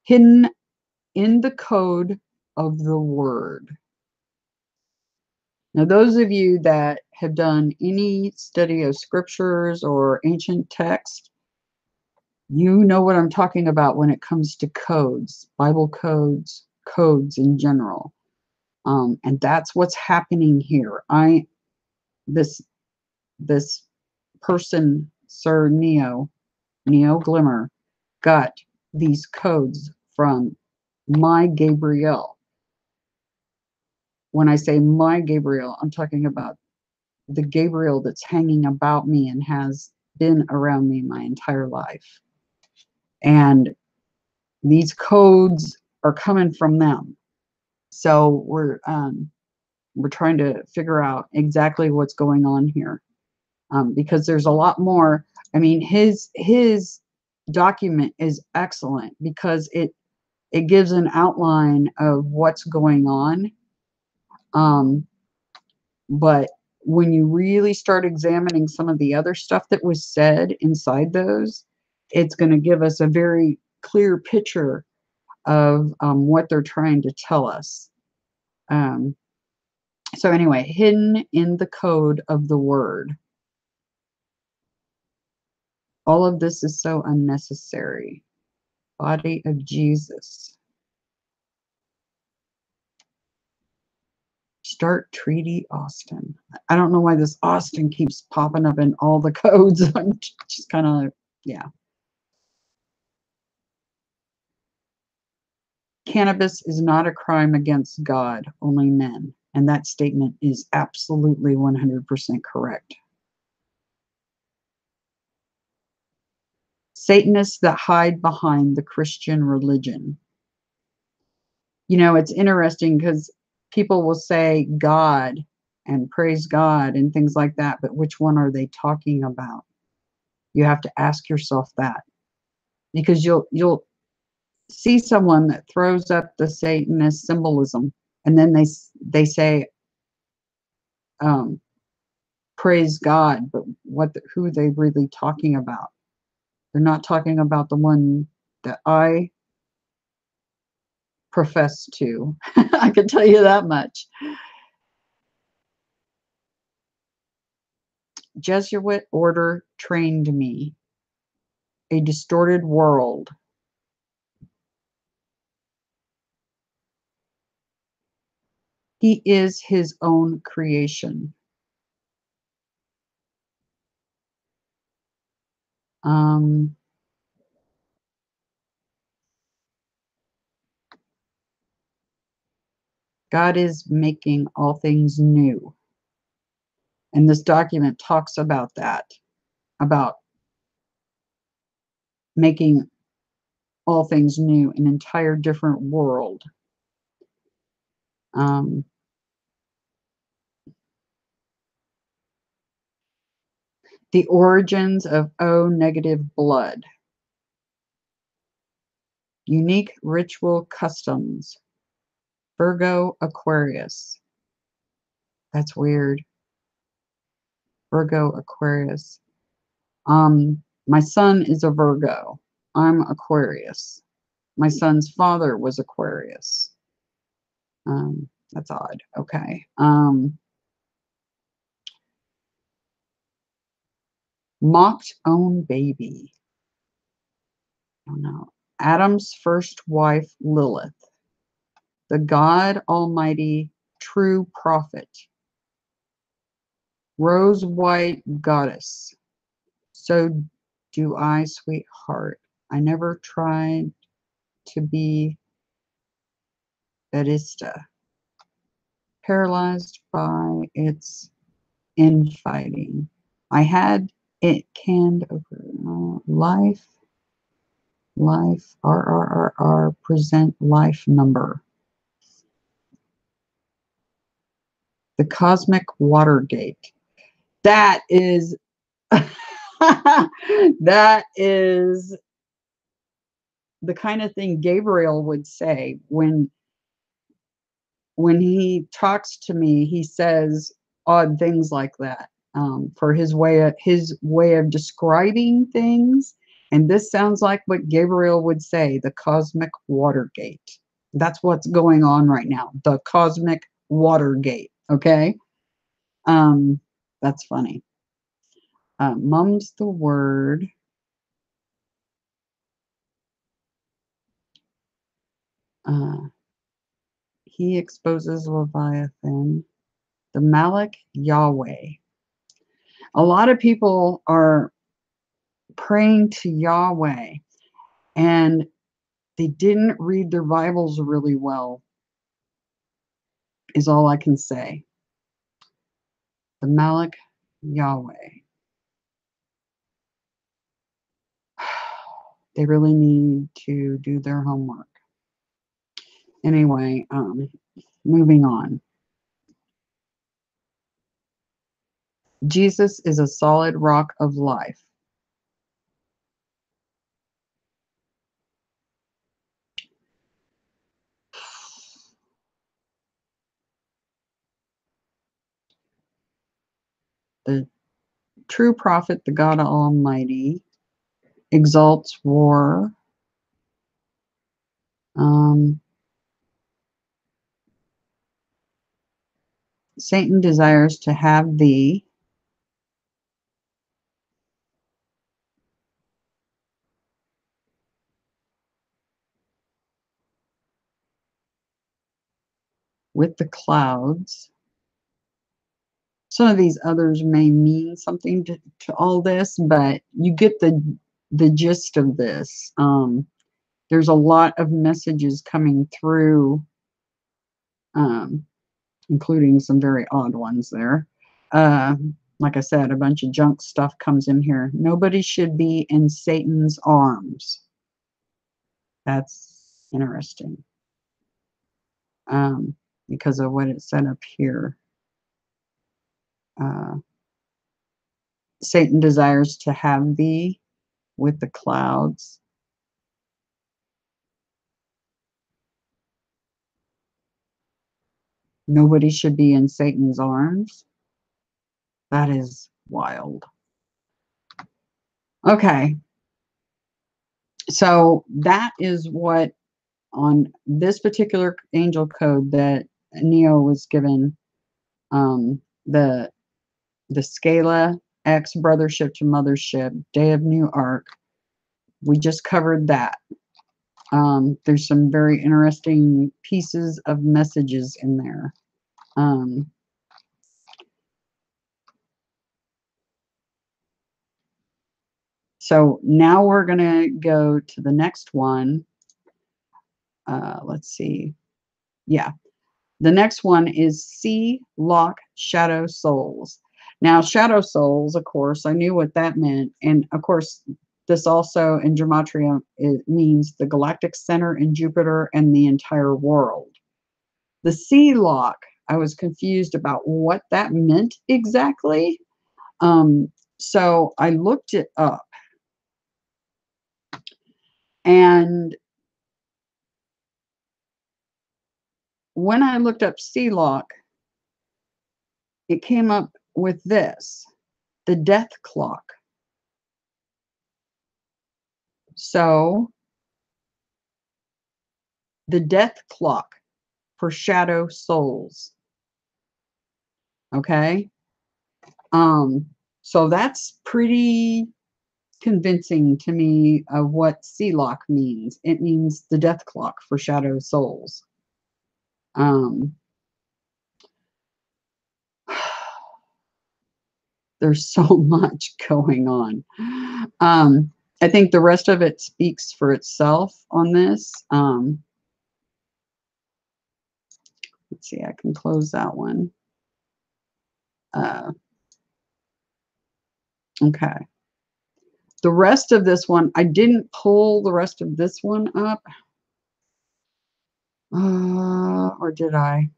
Hidden in the code of the word. Now, those of you that have done any study of scriptures or ancient text, you know what I'm talking about when it comes to codes, Bible codes, codes in general. And that's what's happening here. This person, Sir Neo Glimmer, got these codes from my Gabriel. When I say my Gabriel, I'm talking about the Gabriel that's hanging about me and has been around me my entire life. And these codes are coming from them. So we're trying to figure out exactly what's going on here, because there's a lot more. I mean, his document is excellent because it gives an outline of what's going on. But when you really start examining some of the other stuff that was said inside those, it's going to give us a very clear picture of what they're trying to tell us. So anyway, hidden in the code of the word. All of this is so unnecessary. Body of Jesus. Start Treaty Austin. I don't know why this Austin keeps popping up in all the codes. I'm just kind of, yeah. Cannabis is not a crime against God, only men. And that statement is absolutely 100% correct. Satanists that hide behind the Christian religion. You know, it's interesting because people will say God and praise God and things like that, but which one are they talking about? You have to ask yourself that, because you'll see someone that throws up the Satanist symbolism, and then they say praise God, but who are they really talking about? They're not talking about the one that I profess to. I can tell you that much. Jesuit order trained me. A distorted world. He is his own creation. God is making all things new. And this document talks about that, about making all things new, an entire different world. The origins of O negative blood. Unique ritual customs. Virgo Aquarius. That's weird. Virgo Aquarius. My son is a Virgo. I'm Aquarius. My son's father was Aquarius. That's odd. Okay. Mocked own baby. I don't know. Adam's first wife, Lilith. The God Almighty true prophet. Rose white goddess. So do I, sweetheart. I never tried to be Batista. Paralyzed by its infighting. I had it canned over life, present life number. The cosmic Watergate. That is, that is the kind of thing Gabriel would say when he talks to me. He says odd things like that for his way of describing things. And this sounds like what Gabriel would say, the cosmic Watergate. That's what's going on right now, the cosmic Watergate. Okay. That's funny. Mum's the word. He exposes Leviathan. The Malak Yahweh. A lot of people are praying to Yahweh, and they didn't read their Bibles really well, is all I can say. The Malak Yahweh. They really need to do their homework. Anyway, moving on. Jesus is a solid rock of life. true prophet, the God Almighty, exalts war. Satan desires to have thee. With the clouds. Some of these others may mean something to all this, but you get the gist of this. There's a lot of messages coming through, including some very odd ones there. Like I said, a bunch of junk stuff comes in here. Nobody should be in Satan's arms. That's interesting. Because of what it said up here. Satan desires to have thee with the clouds. Nobody should be in Satan's arms. That is wild. Okay. So that is what on this particular angel code that Neo was given, the Scala X brothership to mothership, day of new arc. We just covered that. There's some very interesting pieces of messages in there. So now we're going to go to the next one. Let's see. Yeah. The next one is C Lock Shadow Souls. Now, Shadow Souls, of course, I knew what that meant. And of course, this also in Gematria, it means the galactic center in Jupiter and the entire world. The C Lock, I was confused about what that meant exactly. So I looked it up. And when I looked up C Lock, it came up with this, the death clock. So the death clock for shadow souls. Okay. So that's pretty convincing to me of what C-Lock means. It means the death clock for shadow souls. There's so much going on. I think the rest of it speaks for itself on this. Let's see, I can close that one. Okay. The rest of this one, I didn't pull the rest of this one up. Or did I?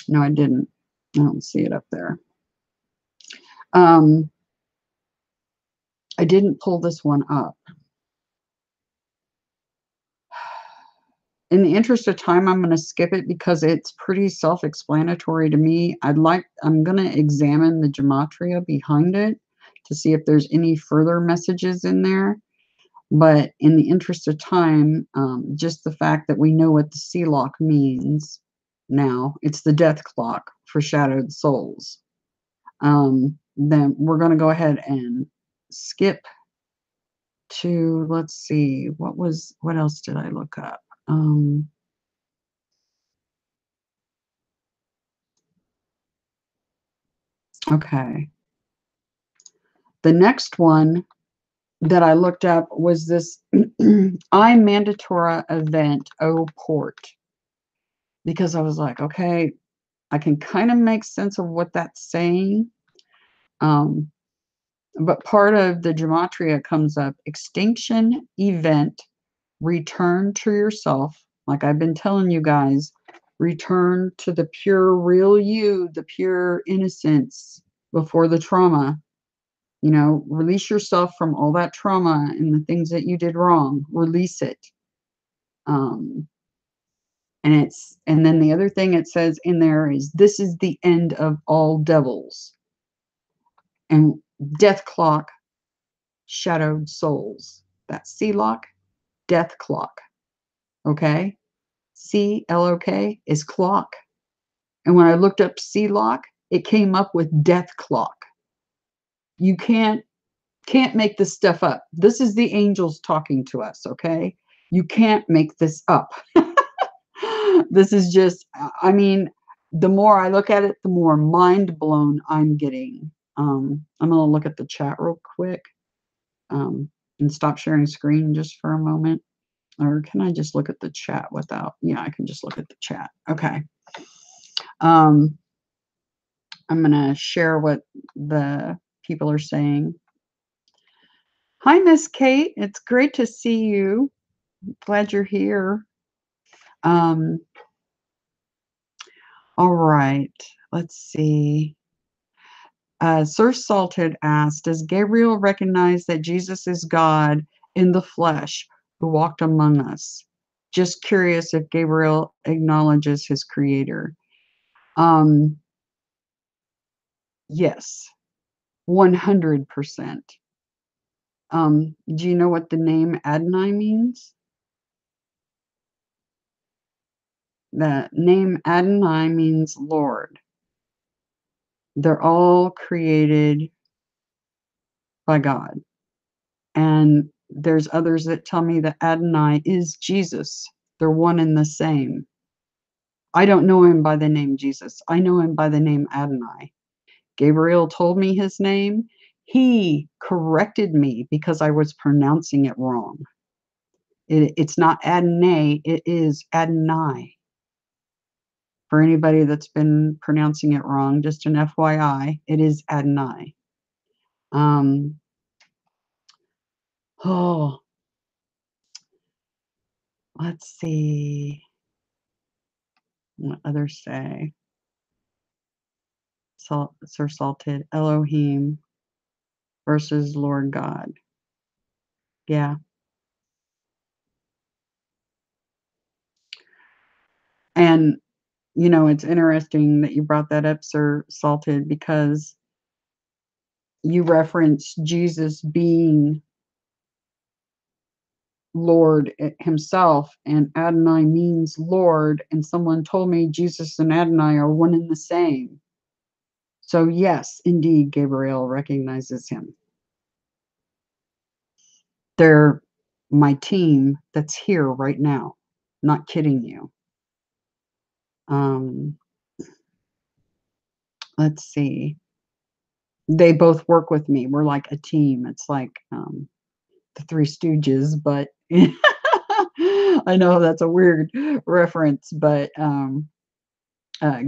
No, I didn't. I don't see it up there. I didn't pull this one up. In the interest of time, I'm going to skip it because it's pretty self-explanatory to me. I'm going to examine the gematria behind it to see if there's any further messages in there. But in the interest of time, just the fact that we know what the C-Lock means now, it's the death clock for shadowed souls. Then we're going to go ahead and skip to, let's see, what else did I look up? Okay. The next one that I looked up was this I Mandatora event, O Port. Because I was like, okay, I can kind of make sense of what that's saying. But part of the gematria comes up, extinction event, return to yourself. Like I've been telling you guys, return to the pure real you, the pure innocence before the trauma. You know, release yourself from all that trauma and the things that you did wrong. Release it. And then the other thing it says in there is, this is the end of all devils. and death clock, shadowed souls. That's C-lock, death clock. Okay? C-L-O-K is clock. And when I looked up C-lock, it came up with death clock. You can't make this stuff up. This is the angels talking to us, okay? You can't make this up. This is just, I mean, the more I look at it, the more mind blown I'm getting. I'm going to look at the chat real quick and stop sharing screen just for a moment. Or can I just look at the chat without? Yeah, I can just look at the chat. Okay. I'm going to share what the people are saying. Hi, Miss Kate. It's great to see you. Glad you're here. All right. Let's see. Sir Salted asked, does Gabriel recognize that Jesus is God in the flesh who walked among us? Just curious if Gabriel acknowledges his creator. Yes, 100%. Do you know what the name Adonai means? The name Adonai means Lord. They're all created by God. And there's others that tell me that Adonai is Jesus. They're one and the same. I don't know him by the name Jesus. I know him by the name Adonai. Gabriel told me his name. He corrected me because I was pronouncing it wrong. It's not Adonai, it is Adonai. For anybody that's been pronouncing it wrong, just an FYI, it is Adonai. Oh, let's see what others say. Sir Salted, Elohim versus Lord God. Yeah. And, you know, it's interesting that you brought that up, Sir Salted, because you referenced Jesus being Lord himself, and Adonai means Lord, and someone told me Jesus and Adonai are one and the same. So yes, indeed, Gabriel recognizes him. They're my team that's here right now. Not kidding you. Let's see. They both work with me. We're like a team. It's like the Three Stooges, but I know that's a weird reference, but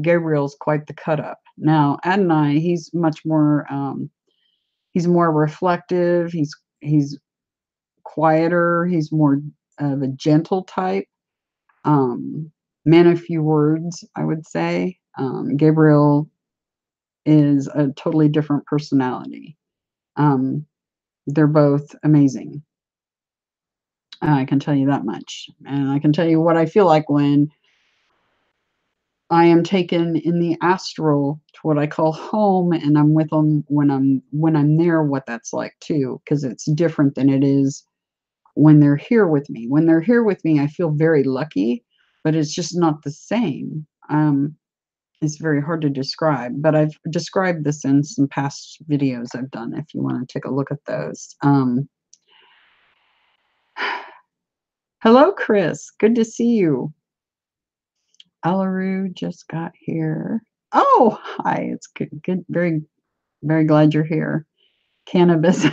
Gabriel's quite the cut up. Now, Adonai, he's much more, he's more reflective. He's quieter. He's more of a gentle type. Man of few words, I would say. Gabriel is a totally different personality. They're both amazing. I can tell you that much. And I can tell you what I feel like when I am taken in the astral to what I call home, and I'm with them when I'm there, what that's like too, because it's different than it is when they're here with me. When they're here with me, I feel very lucky, but it's just not the same. It's very hard to describe, but I've described this in some past videos I've done if you want to take a look at those. Hello, Chris. Good to see you. Alaru just got here. Oh, hi. It's good. Very, very glad you're here. Cannabis.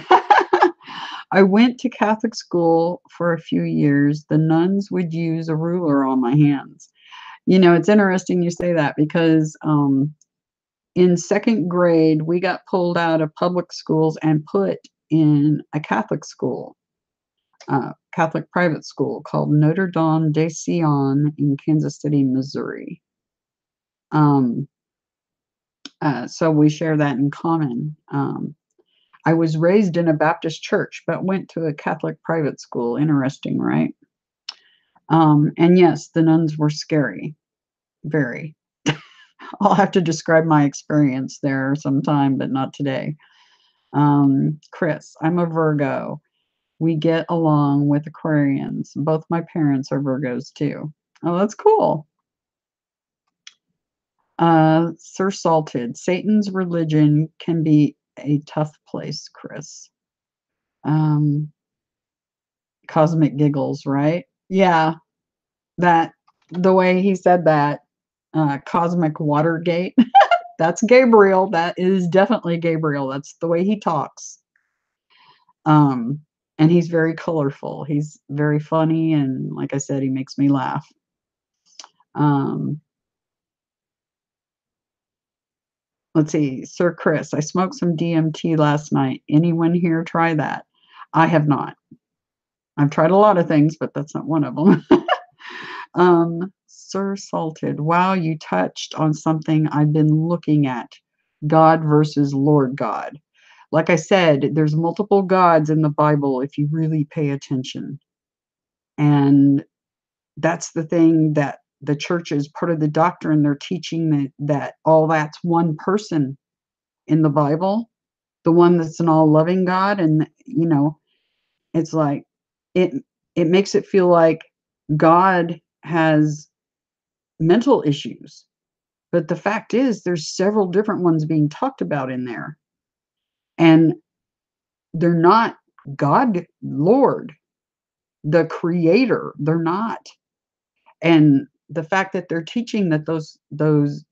I went to Catholic school for a few years. The nuns would use a ruler on my hands. You know, it's interesting you say that because in second grade, we got pulled out of public schools and put in a Catholic school, Catholic private school called Notre Dame de Sion in Kansas City, Missouri. So we share that in common. I was raised in a Baptist church, but went to a Catholic private school. Interesting, right? And yes, the nuns were scary, very. I'll have to describe my experience there sometime, but not today. Chris, I'm a Virgo. We get along with Aquarians. Both my parents are Virgos too. Oh, that's cool. Sir Salted, Satan's religion can be a tough place, Chris. Um, Cosmic giggles, right? Yeah, that the way he said that, cosmic Watergate. That's Gabriel. That is definitely Gabriel. That's the way he talks. Um, and he's very colorful. He's very funny, and like I said, he makes me laugh. Um, let's see, Sir Chris, I smoked some DMT last night. Anyone here try that? I have not. I've tried a lot of things, but that's not one of them. Sir Salted, wow, you touched on something I've been looking at. God versus Lord God. Like I said, there's multiple gods in the Bible if you really pay attention. And that's the thing that the church is part of the doctrine. They're teaching that all that's one person in the Bible, the one that's an all loving God. And, it's like it it makes it feel like God has mental issues. But the fact is there's several different ones being talked about in there. And they're not God, Lord, the creator. They're not. And the fact that they're teaching that those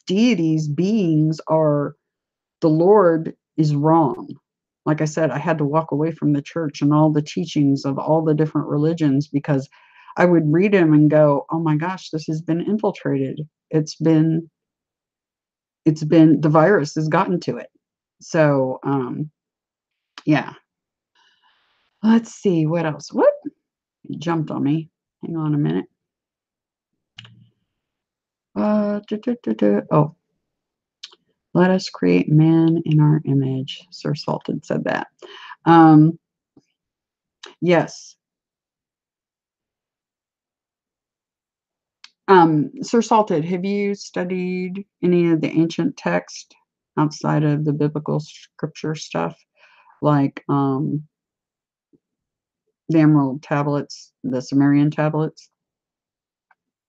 deities, beings are the Lord is wrong. Like I said, I had to walk away from the church and all the teachings of all the different religions because I would read them and go, "Oh my gosh, this has been infiltrated. It's been the virus has gotten to it." So, yeah. Let's see what else. What jumped on me? Hang on a minute. Oh, let us create man in our image. Sir Salted said that. Um, yes. Sir Salted, have you studied any of the ancient text outside of the biblical scripture stuff, like the Emerald tablets, the Sumerian tablets,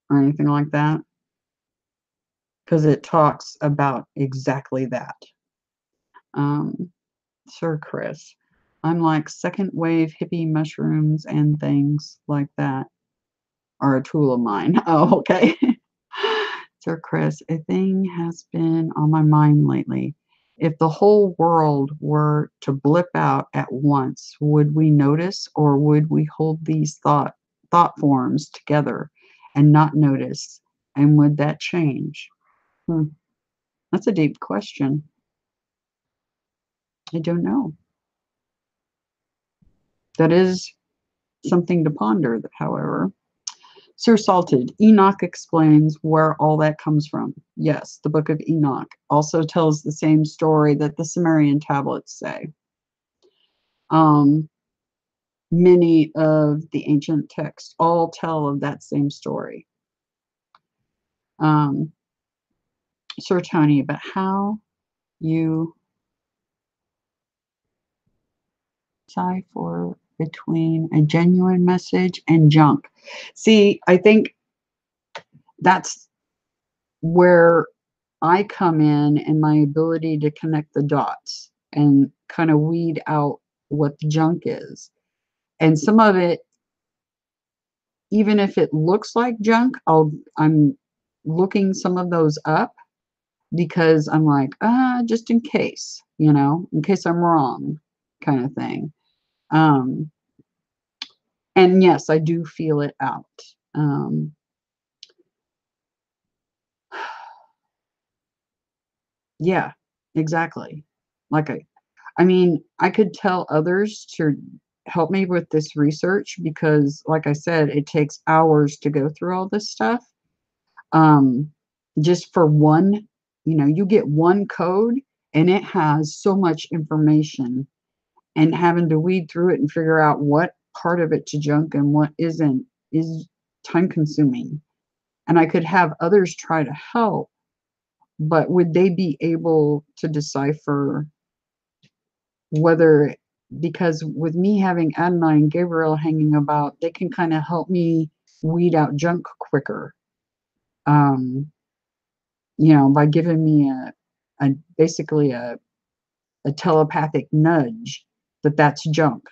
or anything like that? Because it talks about exactly that. Um, Sir Chris, I'm like second wave hippie mushrooms and things like that are a tool of mine. Oh, okay. Sir Chris, a thing has been on my mind lately. If the whole world were to blip out at once, would we notice or would we hold these thought forms together and not notice? And would that change? Hmm. That's a deep question. I don't know. That is something to ponder, however. Sir Salted, Enoch explains where all that comes from. Yes, the book of Enoch also tells the same story that the Sumerian tablets say. Um, many of the ancient texts all tell of that same story. Um, Sir Tony, but how you decipher between a genuine message and junk. See, I think that's where I come in and my ability to connect the dots and kind of weed out what the junk is. And some of it, even if it looks like junk, I'm looking some of those up because I'm like, just in case, in case I'm wrong, kind of thing. Um, and yes, I do feel it out. Um, yeah, exactly. Like I mean, I could tell others to help me with this research because, like I said, it takes hours to go through all this stuff. Um, just for one, you get one code and it has so much information, and having to weed through it and figure out what part of it to junk and what isn't is time consuming. And I could have others try to help, but would they be able to decipher whether, because with me having Adonai and Gabriel hanging about, they can kind of help me weed out junk quicker. By giving me basically a telepathic nudge that that's junk.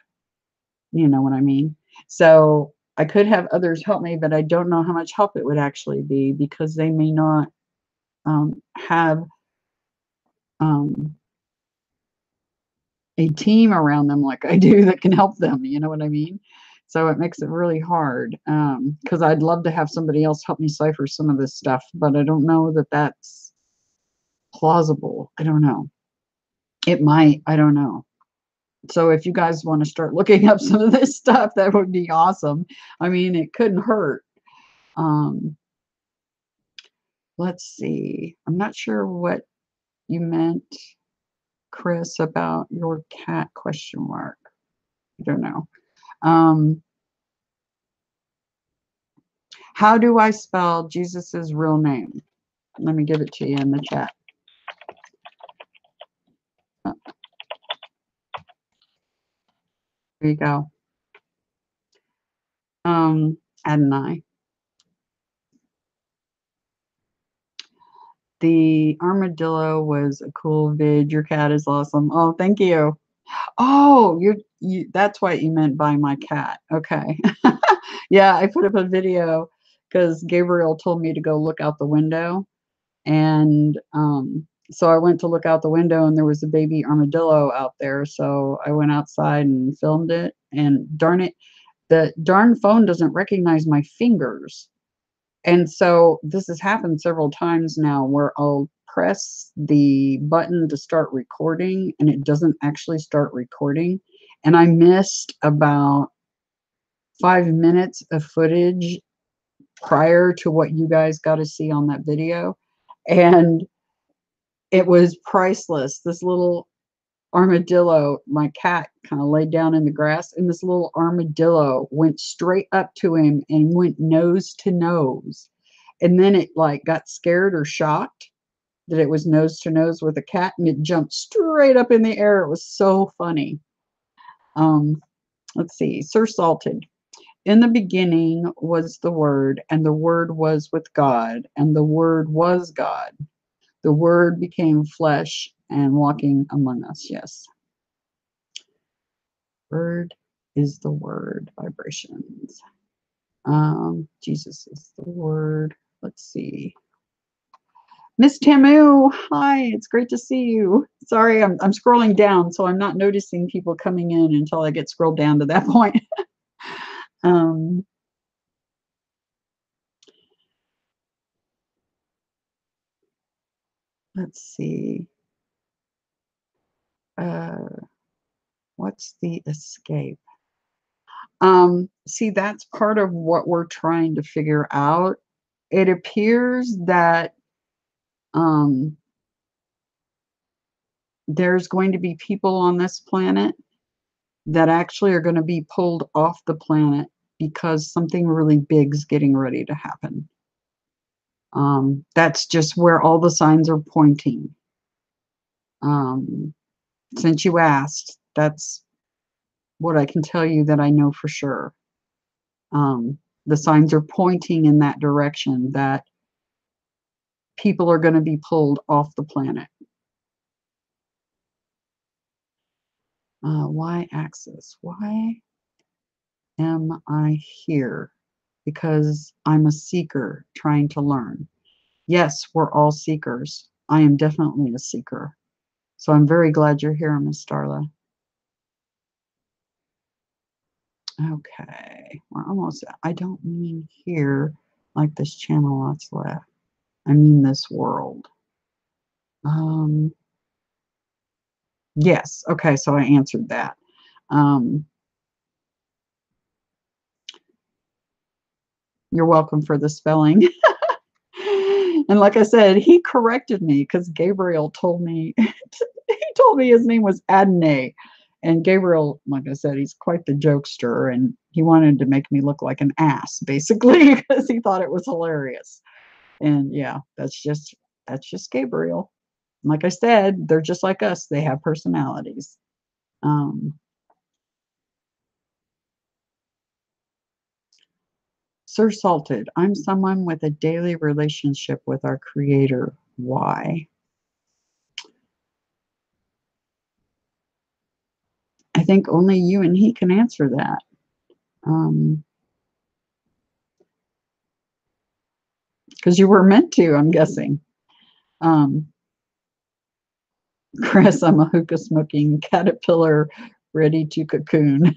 You know what I mean? So I could have others help me, but I don't know how much help it would actually be, because they may not have a team around them like I do that can help them. You know what I mean? So it makes it really hard, because I'd love to have somebody else help me cipher some of this stuff, but I don't know that that's plausible. I don't know. It might. I don't know. So if you guys want to start looking up some of this stuff, that would be awesome. I mean, it couldn't hurt. Um, let's see. I'm not sure what you meant, Chris, about your cat question mark. I don't know. How do I spell Jesus's real name? Let me give it to you in the chat. There you go. Adonai. The armadillo was a cool vid. Your cat is awesome. Oh, thank you. Oh, that's what you meant by my cat. Okay. Yeah, I put up a video because Gabriel told me to go look out the window. And so I went to look out the window, and there was a baby armadillo out there. So I went outside and filmed it. And darn it, the darn phone doesn't recognize my fingers. And so this has happened several times now, where I'll press the button to start recording and it doesn't actually start recording. And I missed about 5 minutes of footage prior to what you guys got to see on that video. And it was priceless. This little armadillo, my cat kind of laid down in the grass, and this little armadillo went straight up to him and went nose to nose. And then it like got scared or shocked that it was nose to nose with a cat, and it jumped straight up in the air. It was so funny. Let's see. Sir Salted. In the beginning was the Word, and the Word was with God, and the Word was God. The Word became flesh and walking among us. Yes. Word is the Word. Vibrations. Jesus is the Word. Let's see. Miss Tamu, hi, it's great to see you. Sorry, I'm scrolling down, so I'm not noticing people coming in until I get scrolled down to that point. Let's see. What's the escape? See, that's part of what we're trying to figure out. It appears that there's going to be people on this planet that actually are going to be pulled off the planet because something really big's getting ready to happen. That's just where all the signs are pointing. Since you asked, that's what I can tell you that I know for sure. The signs are pointing in that direction, that people are going to be pulled off the planet. Y-axis. Why am I here? Because I'm a seeker trying to learn. Yes, we're all seekers. I am definitely a seeker. So I'm very glad you're here, Miss Starla. Okay, we're almost, I don't mean here like this channel lots left. I mean this world. Yes, okay, so I answered that. You're welcome for the spelling. And like I said, he corrected me because Gabriel told me, he told me his name was Adonai. And Gabriel, like I said, he's quite the jokester, and he wanted to make me look like an ass, basically, because he thought it was hilarious. And yeah, that's just Gabriel. Like I said, they're just like us. They have personalities. Sir Salted, I'm someone with a daily relationship with our creator. Why? I think only you and he can answer that. Because you were meant to, I'm guessing. Chris, I'm a hookah smoking caterpillar ready to cocoon.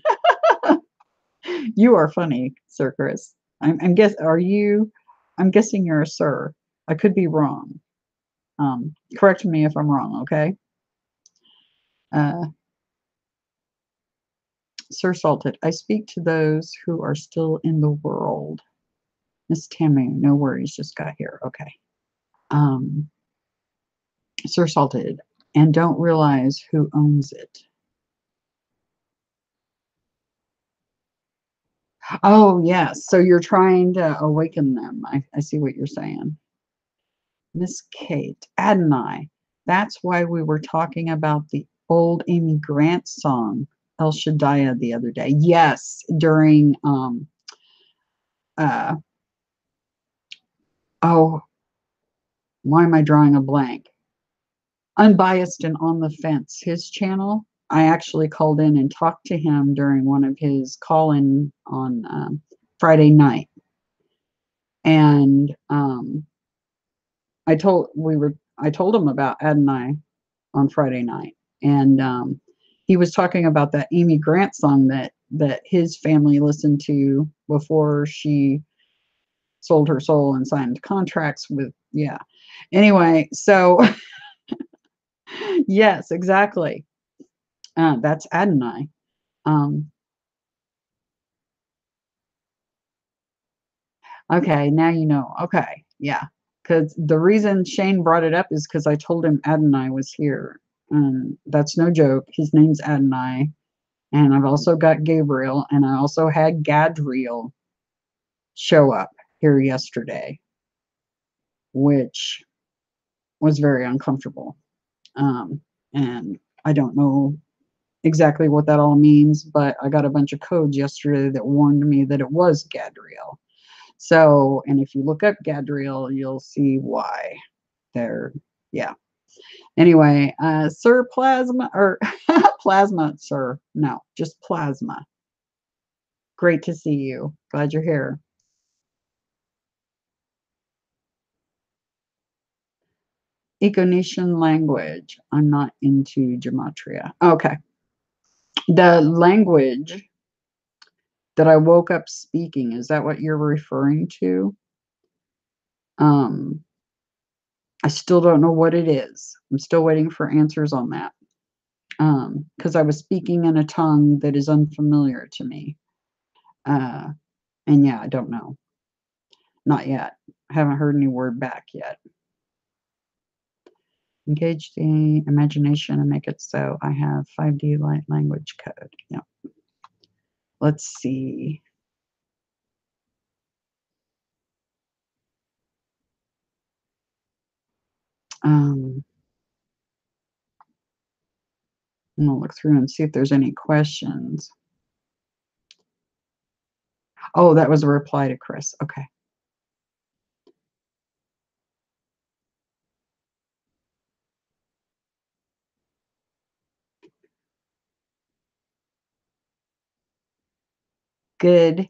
You are funny, Sir Chris. I'm guessing you're a sir. I could be wrong. Correct me if I'm wrong, okay? Sir Salted, I speak to those who are still in the world. Miss Tamu, no worries, just got here. Okay. Sir Salted, and don't realize who owns it. Oh, yes. So you're trying to awaken them. I see what you're saying. Miss Kate, Adonai. That's why we were talking about the old Amy Grant song, El Shaddai, the other day. Yes, during oh, why am I drawing a blank? Unbiased and on the Fence, his channel. I actually called in and talked to him during one of his call-in on Friday night, and I told him about Adonai on Friday night, and he was talking about that Amy Grant song that his family listened to before she sold her soul and signed contracts with, yeah. Anyway, so yes, exactly. That's Adonai. Um, okay, now you know. Okay, yeah. Because the reason Shane brought it up is because I told him Adonai was here. And that's no joke. His name's Adonai. And I've also got Gabriel, and I also had Gadriel show up here yesterday, which was very uncomfortable. And I don't know exactly what that all means, but I got a bunch of codes yesterday that warned me that it was Gadriel. So, and if you look up Gadriel, you'll see why. There, yeah. Anyway, Sir Plasma, or Plasma, sir. No, just Plasma. Great to see you. Glad you're here. Econesian language. I'm not into gematria. Okay. The language that I woke up speaking, is that what you're referring to? Um, I still don't know what it is. I'm still waiting for answers on that. Because I was speaking in a tongue that is unfamiliar to me. And yeah, I don't know. Not yet. I haven't heard any word back yet. Engage the imagination and make it so. I have 5D light language code. Yeah. Let's see. I'm gonna look through and see if there's any questions. Oh, that was a reply to Chris. Okay. Good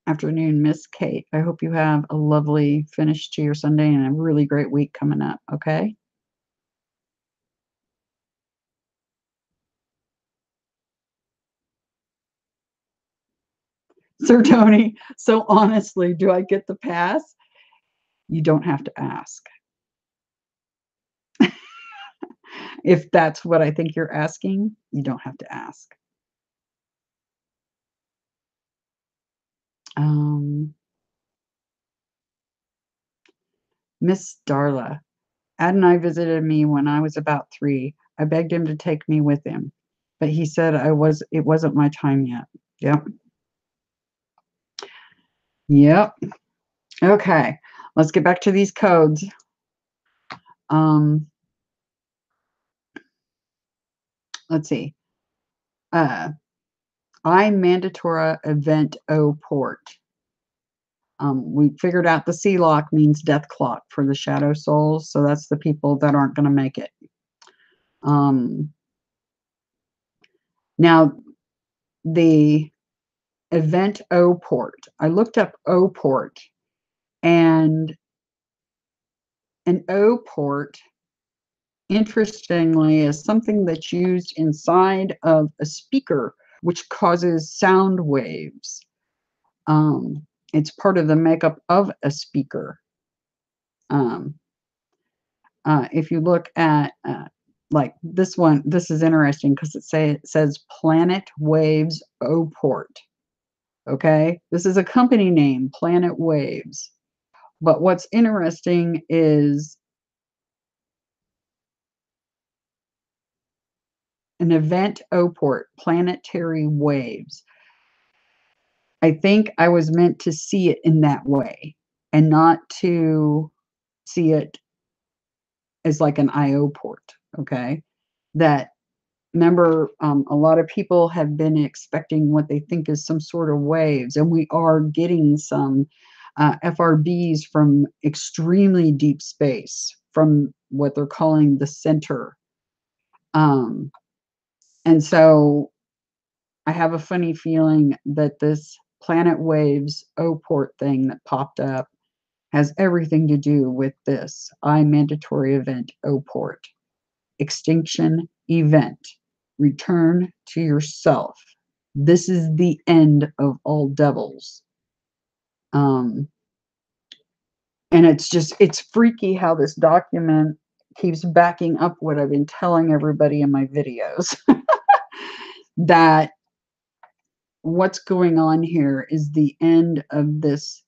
afternoon, Miss Kate. I hope you have a lovely finish to your Sunday and a really great week coming up. Okay. Sir Tony, so honestly, do I get the pass? You don't have to ask. If that's what I think you're asking, you don't have to ask. Miss Darla, Adonai visited me when I was about 3. I begged him to take me with him, but he said it wasn't my time yet. Yep. Yep. Okay. Let's get back to these codes. let's see. Uh, I Mandatora Event O Port. We figured out the C lock means death clock for the shadow souls. So that's the people that aren't going to make it. Now, the event O port. I looked up O port, and an O port, interestingly, is something that's used inside of a speaker, which causes sound waves. It's part of the makeup of a speaker. If you look at like this one, this is interesting because it says Planet Waves O port. Okay, this is a company name, Planet Waves. But what's interesting is an event O port, planetary waves. I think I was meant to see it in that way and not to see it as like an IO port. Okay, that remember, a lot of people have been expecting what they think is some sort of waves, and we are getting some FRBs from extremely deep space, from what they're calling the center. And so I have a funny feeling that this Planet Waves O port thing that popped up has everything to do with this mandatory event O port. Extinction event. Return to yourself. This is the end of all devils. And it's freaky how this document keeps backing up what I've been telling everybody in my videos. That what's going on here is the end of this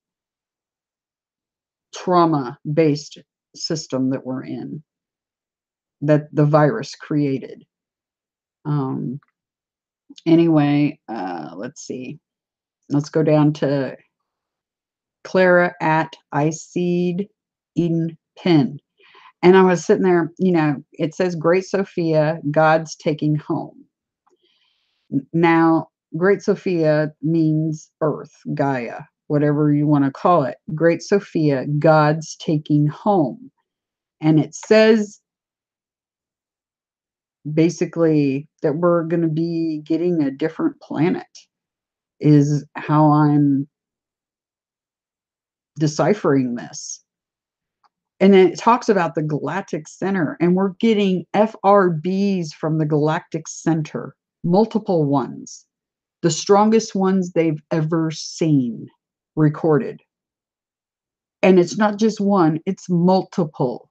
trauma-based system that we're in, that the virus created. Anyway, let's see. Let's go down to Clara at iSeed Eden Pin. And I was sitting there, it says Great Sophia, God's taking home. Now, Great Sophia means earth, Gaia, whatever you want to call it. Great Sophia, God's taking home. And it says basically that we're going to be getting a different planet, is how I'm deciphering this. And then it talks about the galactic center, and we're getting FRBs from the galactic center, multiple ones, the strongest ones they've ever seen recorded. And it's not just one, it's multiple.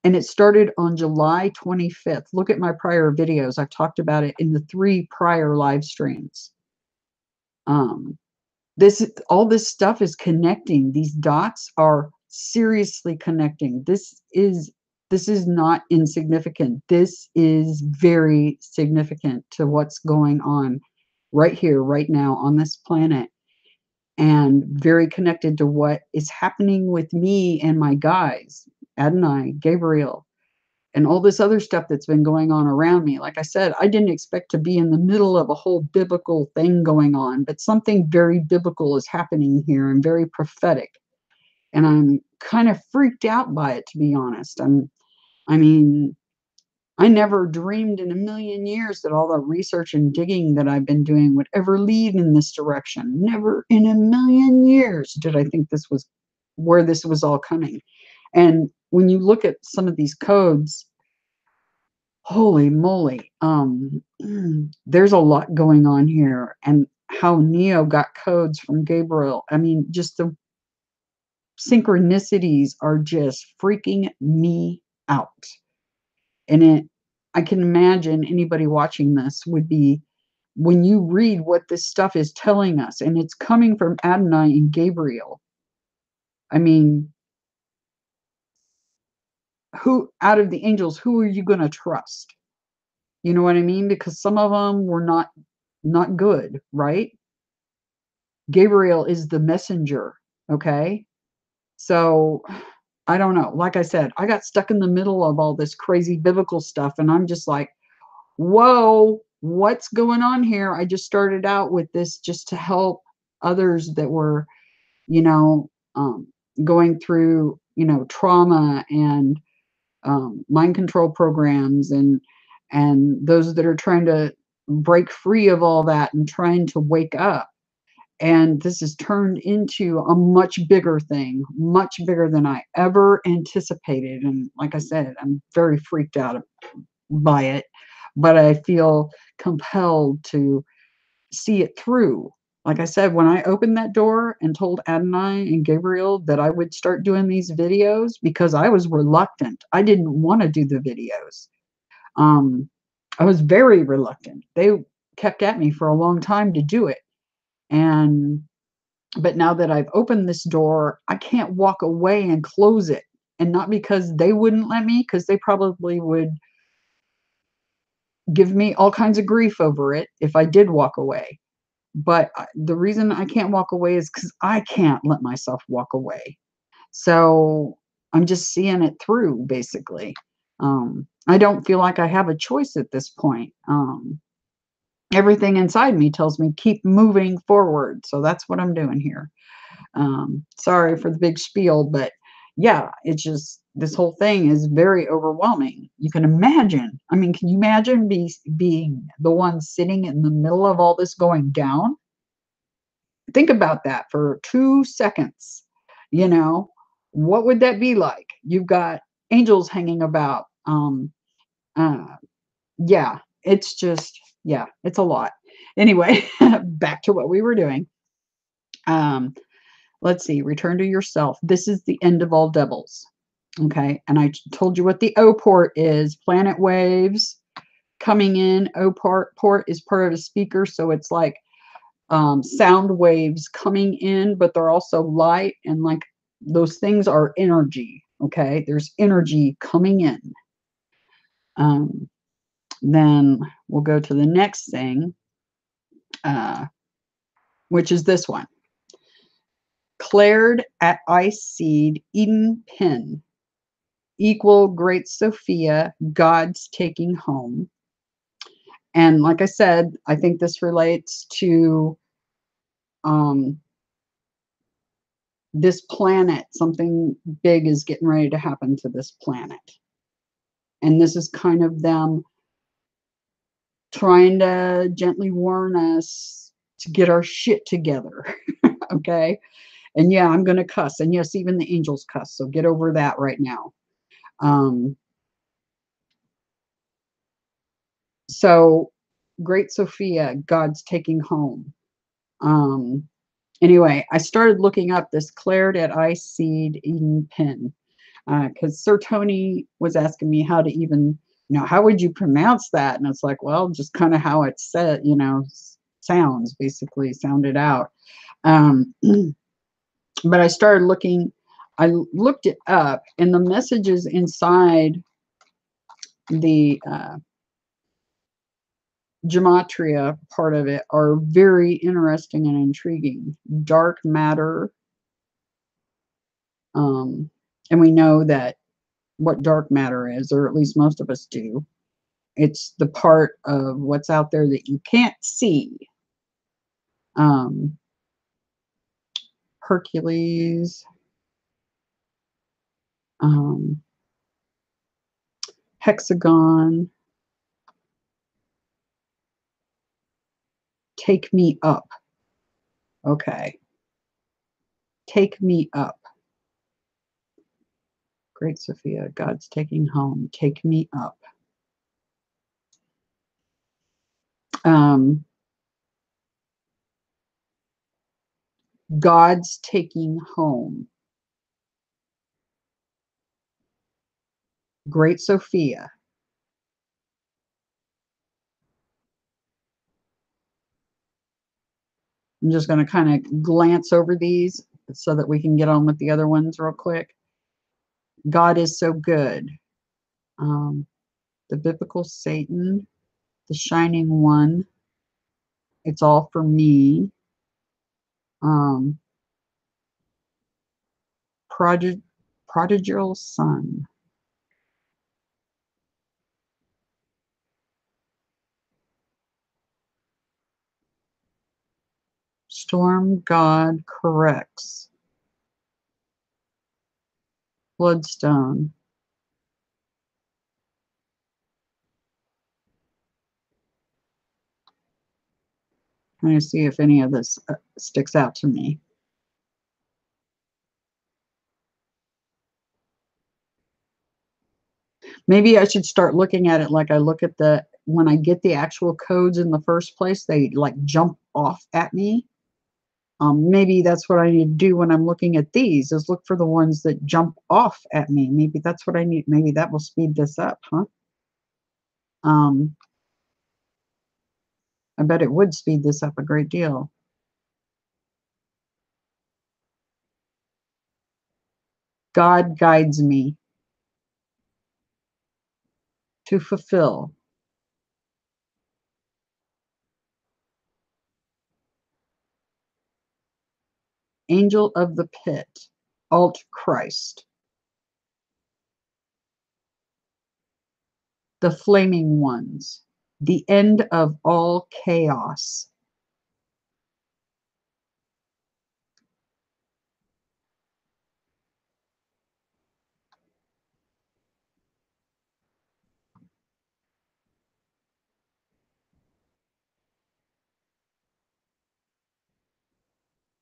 And it started on July 25th. Look at my prior videos. I've talked about it in the 3 prior live streams. All this stuff is connecting. These dots are seriously connecting. This is not insignificant. This is very significant to what's going on right here, right now on this planet, and very connected to what is happening with me and my guys, Adonai, Gabriel, and all this other stuff that's been going on around me. Like I said, I didn't expect to be in the middle of a whole biblical thing going on, but something very biblical is happening here and very prophetic. And I'm kind of freaked out by it, to be honest. I mean, I never dreamed in a million years that all the research and digging that I've been doing would ever lead in this direction. Never in a million years did I think this was where this was all coming. And when you look at some of these codes, holy moly, there's a lot going on here. And how Neo got codes from Gabriel. I mean, just the synchronicities are just freaking me out. And I can imagine anybody watching this would be, when you read what this stuff is telling us, and it's coming from Adonai and Gabriel. I mean, who out of the angels, who are you going to trust? You know what I mean? Because some of them were not good, right? Gabriel is the messenger, okay? So I don't know. Like I said, I got stuck in the middle of all this crazy biblical stuff, and I'm just like, whoa, what's going on here? I just started out with this just to help others that were, you know, going through, trauma and mind control programs, and those that are trying to break free of all that and trying to wake up. And this has turned into a much bigger thing, much bigger than I ever anticipated. And like I said, I'm very freaked out by it, but I feel compelled to see it through. Like I said, when I opened that door and told Adonai and Gabriel that I would start doing these videos, because I was reluctant. I didn't want to do the videos. Um, I was very reluctant. They kept at me for a long time to do it. And but now that I've opened this door, I can't walk away and close it. And not because they wouldn't let me, because they probably would give me all kinds of grief over it if I did walk away. But the reason I can't walk away is because I can't let myself walk away. So I'm just seeing it through, basically. I don't feel like I have a choice at this point. Everything inside me tells me keep moving forward. So that's what I'm doing here. Sorry for the big spiel, but yeah, it's just this whole thing is very overwhelming. You can imagine. I mean, can you imagine being the one sitting in the middle of all this going down? Think about that for 2 seconds. You know, what would that be like? You've got angels hanging about. Uh, yeah, it's just, yeah, it's a lot. Anyway, back to what we were doing. Um, let's see, return to yourself. This is the end of all devils. Okay. And I told you what the O port is, planet waves coming in. O port is part of a speaker. So it's like sound waves coming in, but they're also light, and like those things are energy. Okay. There's energy coming in. Um, then we'll go to the next thing, uh, which is this one. Claired at Ice Seed, Eden Pin, equal Great Sophia, God's taking home. And like I said, I think this relates to um, this planet. Something big is getting ready to happen to this planet. And this is kind of them trying to gently warn us to get our shit together. Okay. And yeah, I'm going to cuss. And yes, even the angels cuss. So get over that right now. Um, so, Great Sophia, God's taking home. Anyway, I started looking up this Claired at Ice Seed Eden Pin, because Sir Tony was asking me how to even, how would you pronounce that? And it's like, well, just kind of how it's said, sounds, basically sounded out. Um, but I looked it up, and the messages inside the gematria part of it are very interesting and intriguing. Dark matter, and we know that what dark matter is, or at least most of us do. It's the part of what's out there that you can't see. Um, Hercules, um, hexagon, take me up. Okay. Take me up. Great Sophia, God's taking home. Take me up. Um, God's taking home. Great Sophia. I'm just going to kind of glance over these so that we can get on with the other ones real quick. God is so good. The biblical Satan, the shining one. It's all for me. Um, Prodigal son. Storm God corrects. Bloodstone. I'm going to see if any of this sticks out to me. Maybe I should start looking at it like I look at when I get the actual codes in the first place, they like jump off at me. Maybe that's what I need to do when I'm looking at these, is look for the ones that jump off at me. Maybe that's what I need. Maybe that will speed this up, huh? I bet it would speed this up a great deal. God guides me to fulfill. Angel of the pit. Alt Christ. The flaming ones. The end of all chaos.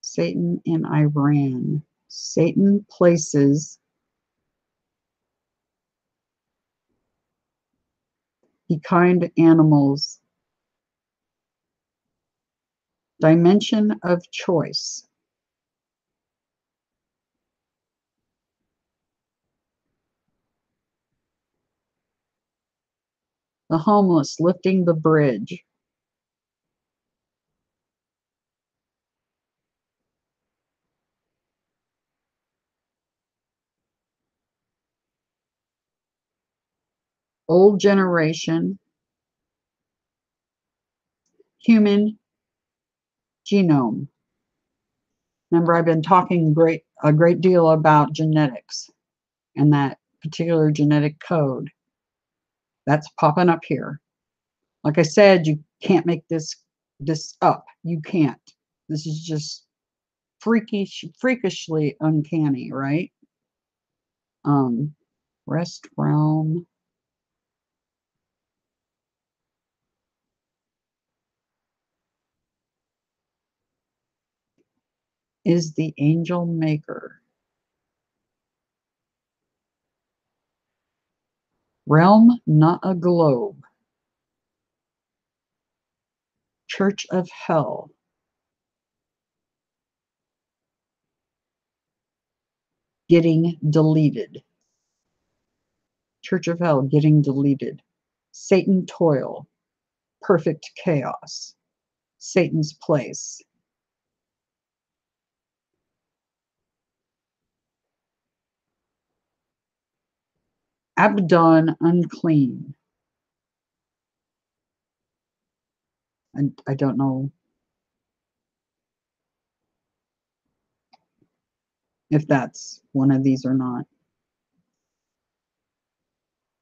Satan in Iran. Satan places the kind animals. Dimension of choice. The homeless lifting the bridge. Old generation. Human genome. Remember, I've been talking a great deal about genetics and that particular genetic code that's popping up here. Like I said, you can't make this up. You can't. This is just freakishly uncanny, right? Rest realm. Is the angel maker. Realm, not a globe. Church of Hell. Getting deleted. Church of Hell getting deleted. Satan toil. Perfect chaos. Satan's place. Abaddon unclean. And I don't know if that's one of these or not.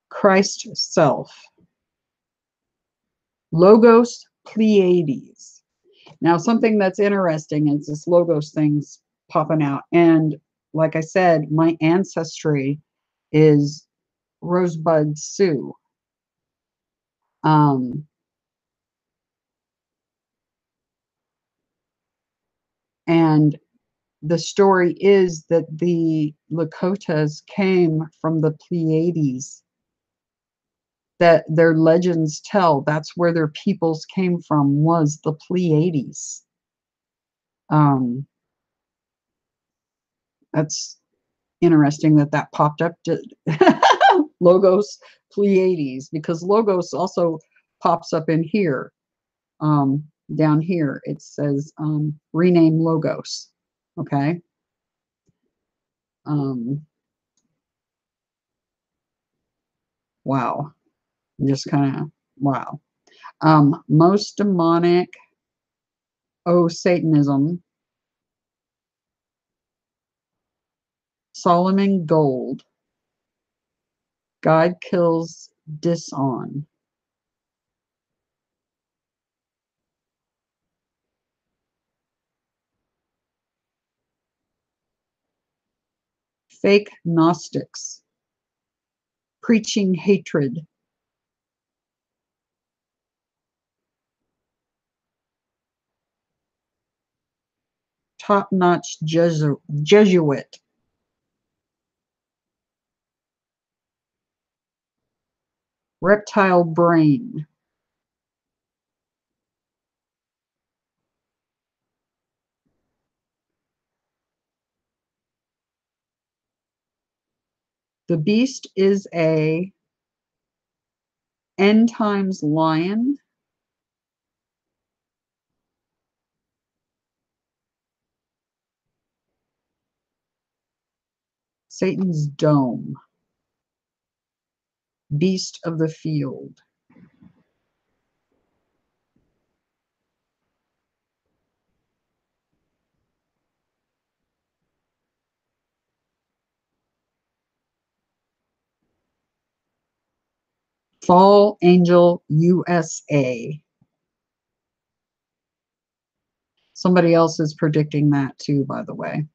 Christ self. Logos Pleiades. Now, something that's interesting is this Logos thing's popping out. And like I said, my ancestry is Rosebud Sioux. And the story is that the Lakotas came from the Pleiades, that their legends tell that's where their peoples came from, was the Pleiades. That's interesting that popped up to Logos Pleiades, because Logos also pops up in here. Down here it says rename Logos. Okay. Wow. Just kind of wow. Most demonic. Oh, Satanism. Solomon Gold. God kills Dishon. fake Gnostics, preaching hatred, top-notch Jesuit, reptile brain, the beast is a end times lion, Satan's dome, beast of the field, Fall Angel USA. Somebody else is predicting that too, by the way.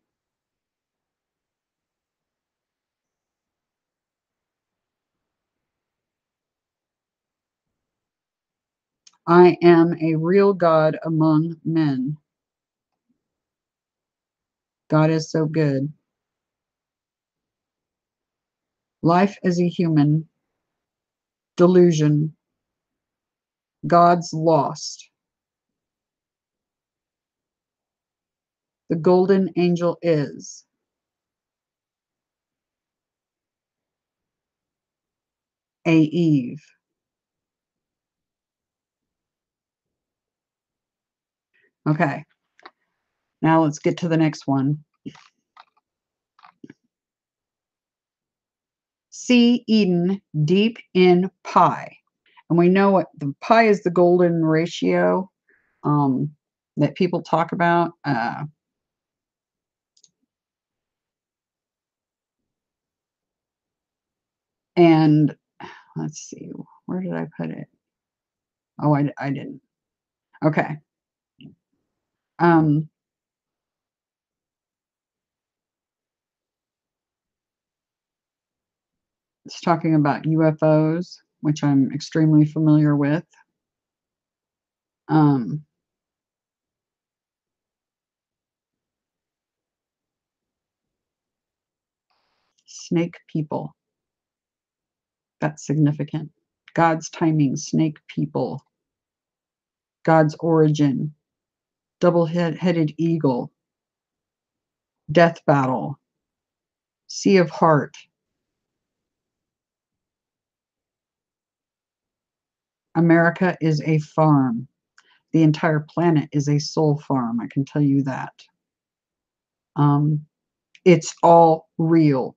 I am a real God among men. God is so good. Life as a human, delusion, God's lost. The golden angel is a Eve. Okay, now let's get to the next one. See Eden deep in pi. And we know what the pi is, the golden ratio that people talk about. And let's see, where did I put it? Oh, I didn't. Okay. It's talking about UFOs, which I'm extremely familiar with. Snake people. That's significant. God's timing, snake people. God's origin. Double-headed eagle. Death battle. Sea of heart. America is a farm. The entire planet is a soul farm. I can tell you that. It's all real.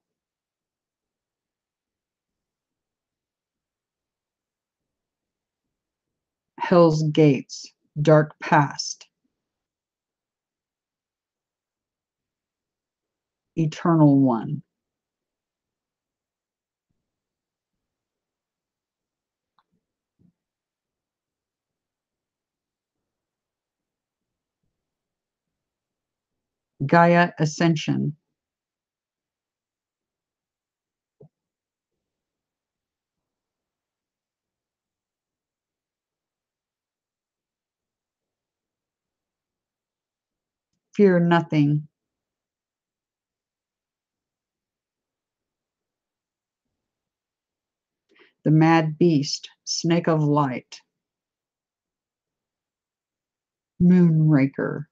Hell's gates. Dark past. Eternal one. Gaia ascension. Fear nothing. The mad beast, snake of light. Moonraker.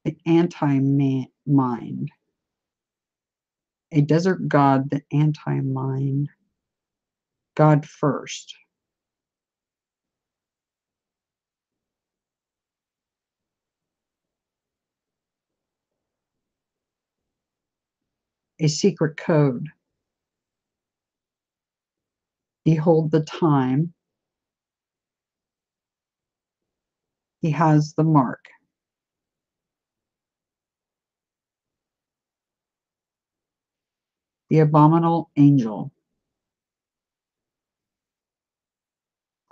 The anti-mind. A desert god, the anti-mind. God first. A secret code. Behold the time. He has the mark. The abominable angel.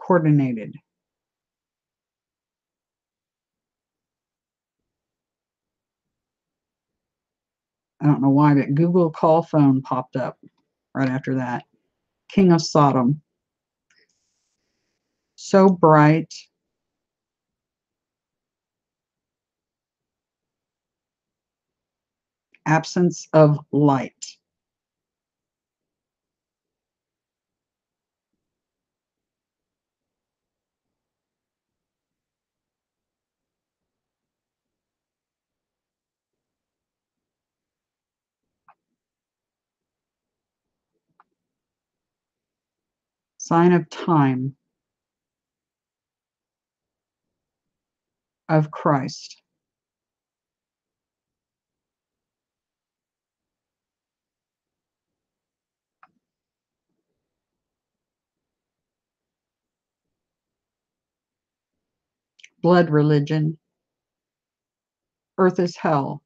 coordinated. I don't know why, but Google call phone popped up right after that. King of Sodom. So bright. Absence of light. Sign of time. Of Christ. Blood religion. Earth is hell.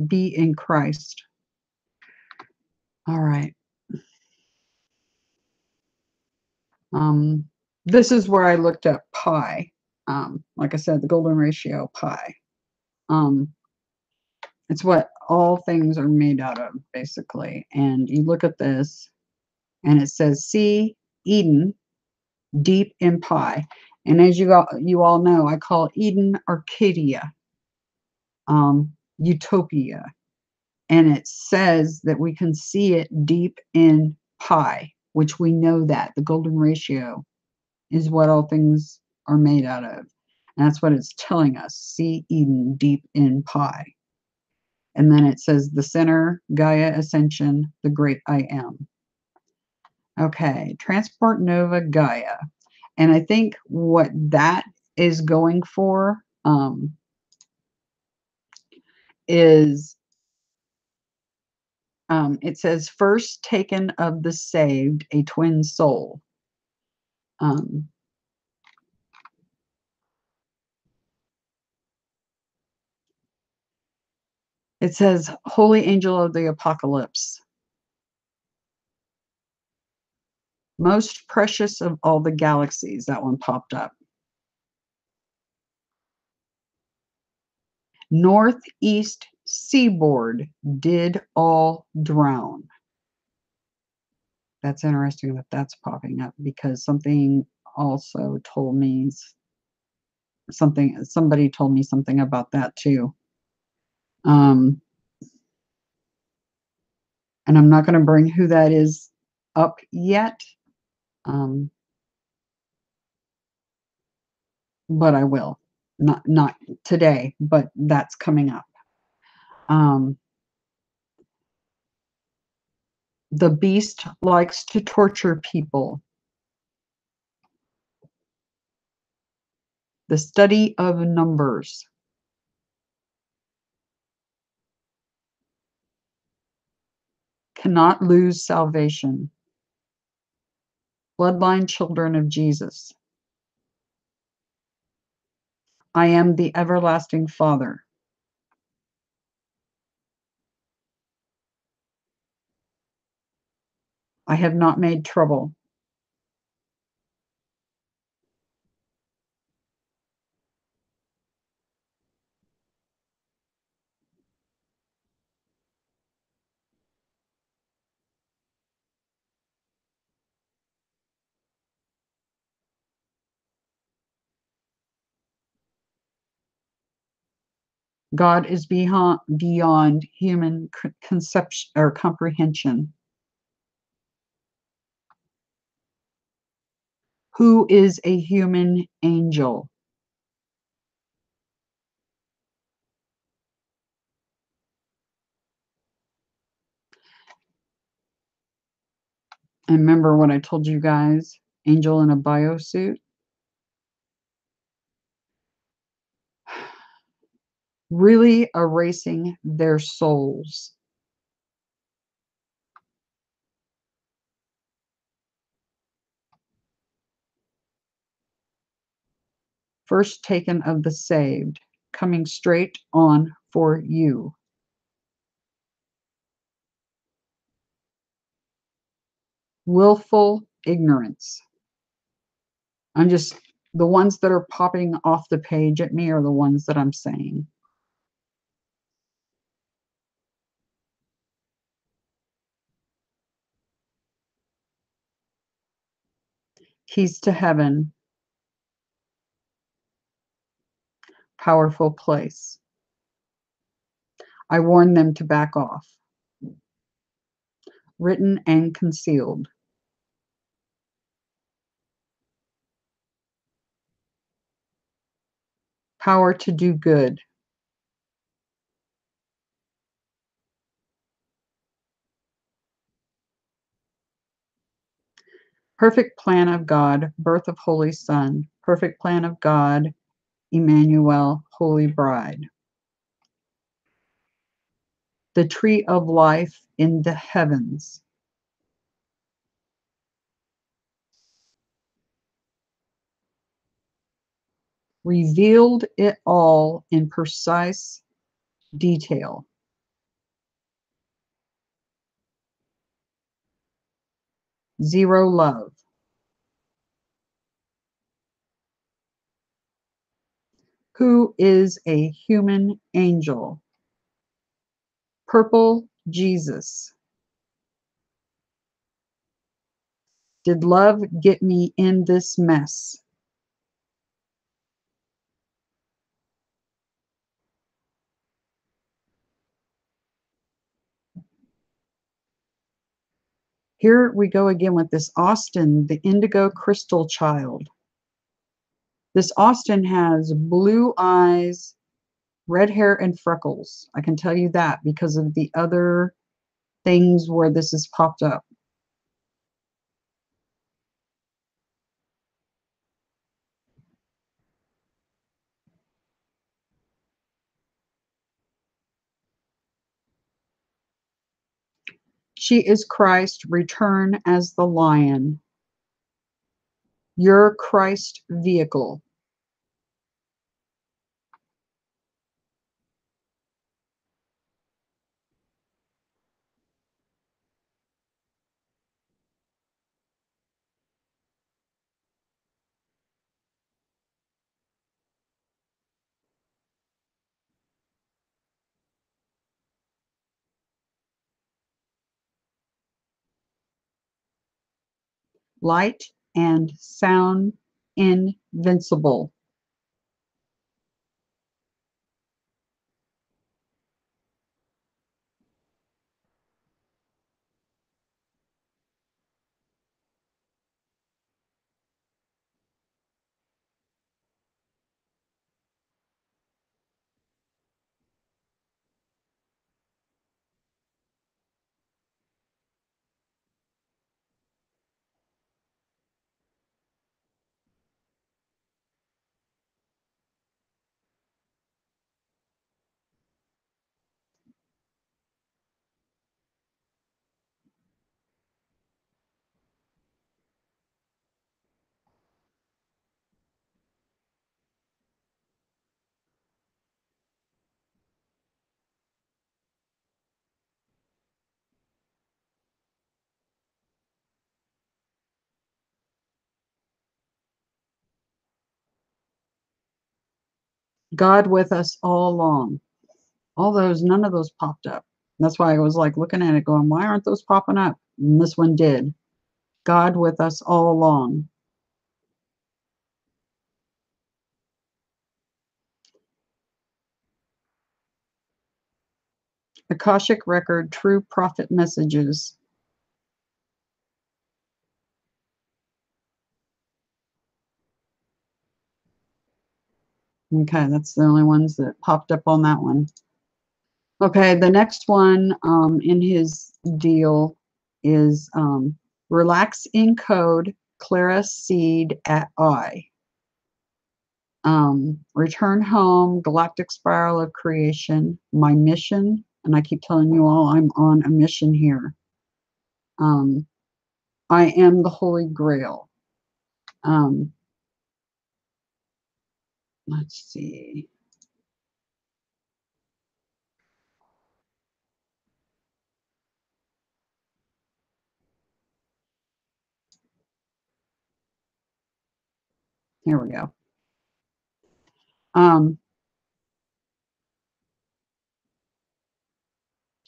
Be in Christ. All right. This is where I looked up pi. Like I said, the golden ratio pi. Um, it's what all things are made out of, basically. And you look at this, and it says, "See Eden, deep in pi." And as you all know, I call Eden Arcadia, utopia. And it says that we can see it deep in pi, which we know that the golden ratio is what all things are made out of. And that's what it's telling us. See Eden deep in pi. And then it says the center, Gaia Ascension, the great I am. Okay, Transport Nova Gaia. And I think what that is going for is it says first taken of the saved, a twin soul. It says holy angel of the apocalypse. Most precious of all the galaxies. That one popped up. Northeast seaboard did all drown. That's interesting that that's popping up because something also told me somebody told me something about that too. And I'm not going to bring who that is up yet. But I will. Not today, but that's coming up. The beast likes to torture people. The study of numbers. Cannot lose salvation. Bloodline children of Jesus. I am the everlasting Father. I have not made trouble. God is beyond human conception or comprehension. Who is a human angel? And remember what I told you guys, angel in a biosuit? Really erasing their souls. first taken of the saved, coming straight on for you. Willful ignorance. The ones that are popping off the page at me are the ones that I'm saying. Keys to heaven. Powerful place. I warn them to back off. Written and concealed. Power to do good. Perfect plan of God, birth of Holy Son. Perfect plan of God, Emmanuel, Holy Bride. The tree of life in the heavens. Revealed it all in precise detail. Zero love. Who is a human angel? Purple Jesus. Did love get me in this mess? Here we go again with this Austin, the indigo crystal child. This Austin has blue eyes, red hair, and freckles. I can tell you that because of the other things where this has popped up. She is Christ, return as the lion. Your Christ vehicle. Light and sound invincible. God with us all along. All those, none of those popped up. That's why I was like looking at it going, why aren't those popping up? And this one did. God with us all along. Akashic record, true prophet messages. Okay, that's the only ones that popped up on that one. Okay, the next one in his deal is relax in code, Clara Seed at I. Return home, galactic spiral of creation, my mission, and I keep telling you all I'm on a mission here. I am the Holy Grail. let's see. Here we go.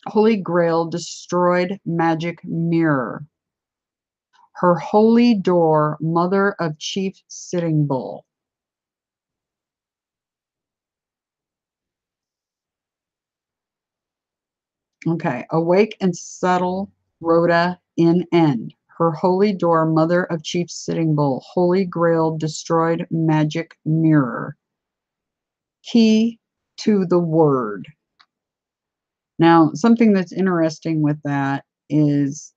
Holy Grail destroyed magic mirror. Her holy door, mother of chief sitting bull. Okay. Awake and subtle, Rhoda in end. Her holy door, mother of chief sitting bull. Holy Grail destroyed magic mirror. Key to the word. Now, something that's interesting with that is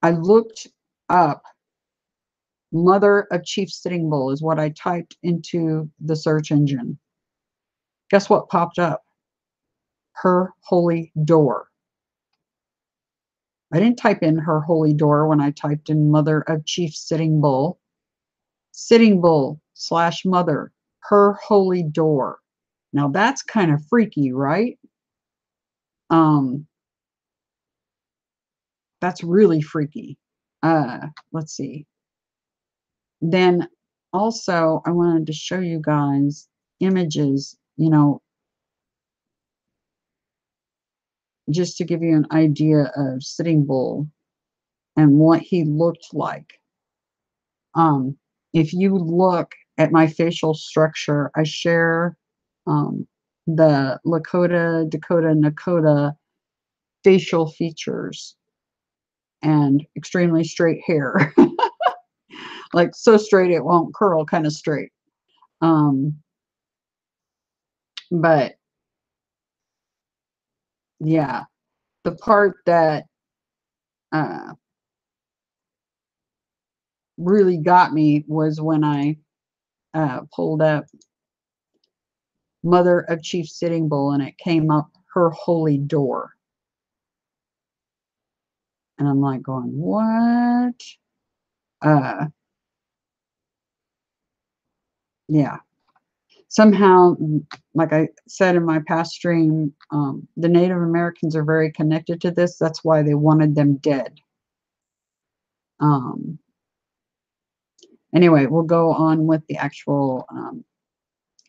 I looked up mother of chief sitting bull is what I typed into the search engine. Guess what popped up? Her holy door. I didn't type in her holy door when I typed in mother of chief sitting bull. Sitting bull / mother, her holy door. Now that's kind of freaky, right? That's really freaky. Let's see. Then also I wanted to show you guys images, just to give you an idea of Sitting Bull and what he looked like. If you look at my facial structure, I share the Lakota, Dakota, Nakota facial features and extremely straight hair. Like so straight it won't curl, kind of straight. But yeah, the part that uh, really got me was when I pulled up Mother of Chief Sitting Bull and it came up her holy door. And I'm like going, what? Yeah. Somehow, like I said in my past stream, the Native Americans are very connected to this. That's why they wanted them dead. Um, anyway, we'll go on with the actual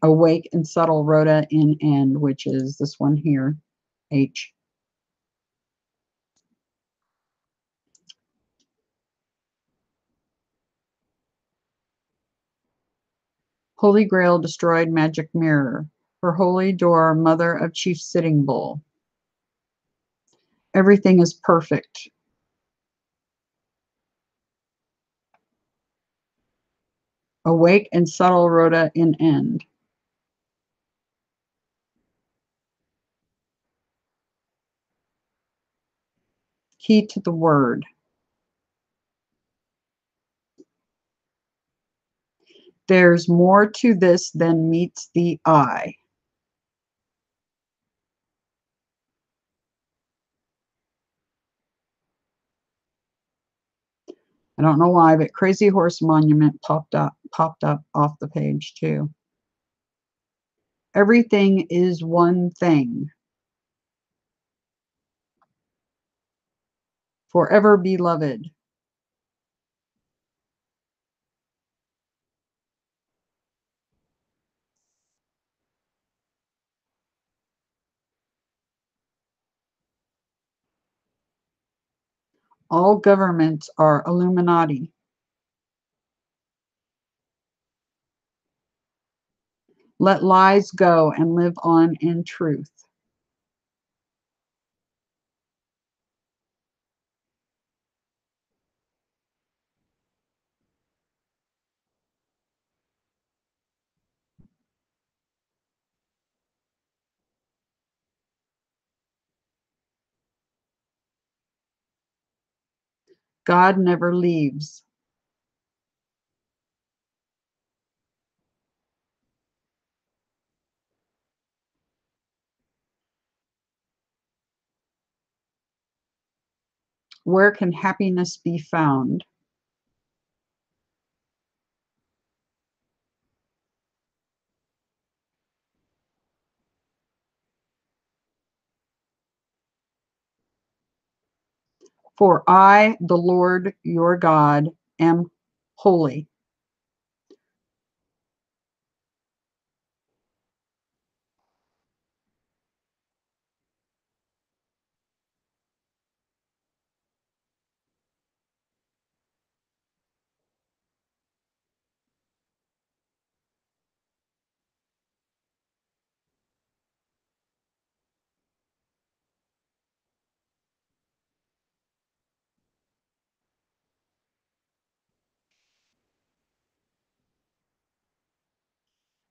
Awake and Subtle Rhoda in End, which is this one here, H. Holy Grail destroyed magic mirror. Her holy door, mother of chief sitting bull. Everything is perfect. Awake and subtle Rhoda in end. Key to the word. There's more to this than meets the eye. I don't know why, but Crazy Horse Monument popped up off the page too. Everything is one thing. Forever beloved. All governments are Illuminati. Let lies go and live on in truth. God never leaves. Where can happiness be found? For I, the Lord your God, am holy.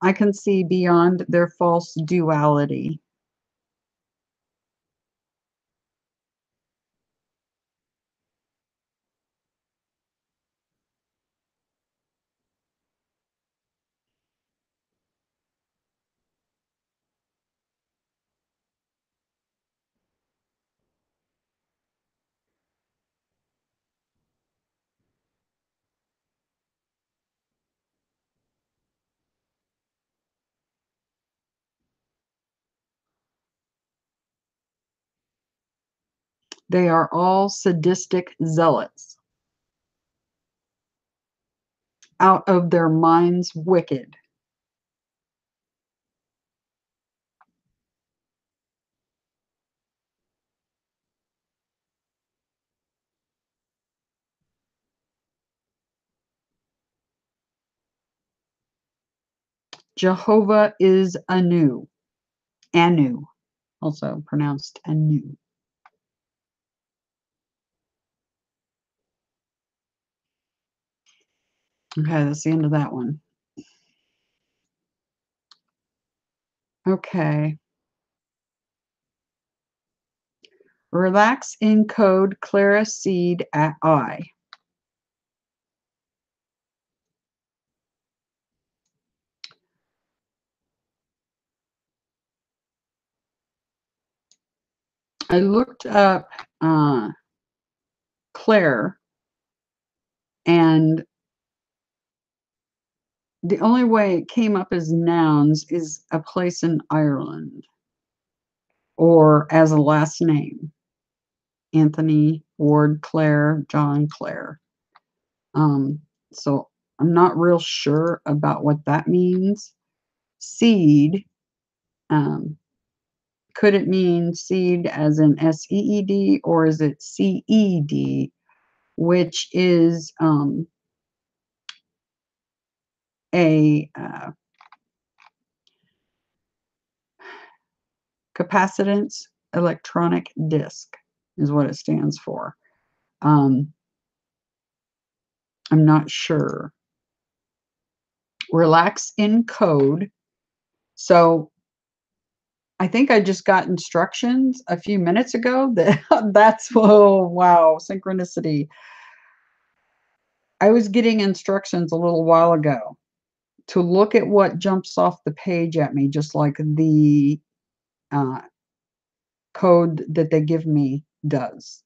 I can see beyond their false duality. They are all sadistic zealots, out of their minds wicked. Jehovah is Anu, also pronounced Anu. Okay, that's the end of that one. Okay. Relax in code Clara Seed at I. I looked up Claire, and the only way it came up as nouns is a place in Ireland or as a last name. Anthony, Ward, Claire, John, Claire. So I'm not real sure about what that means. Seed, could it mean seed as in SEED, or is it CED, which is a capacitance electronic disk is what it stands for. I'm not sure. Relax in code. So I think I just got instructions a few minutes ago that that's, oh wow, synchronicity. I was getting instructions a little while ago to look at what jumps off the page at me, just like the uh, code that they give me does.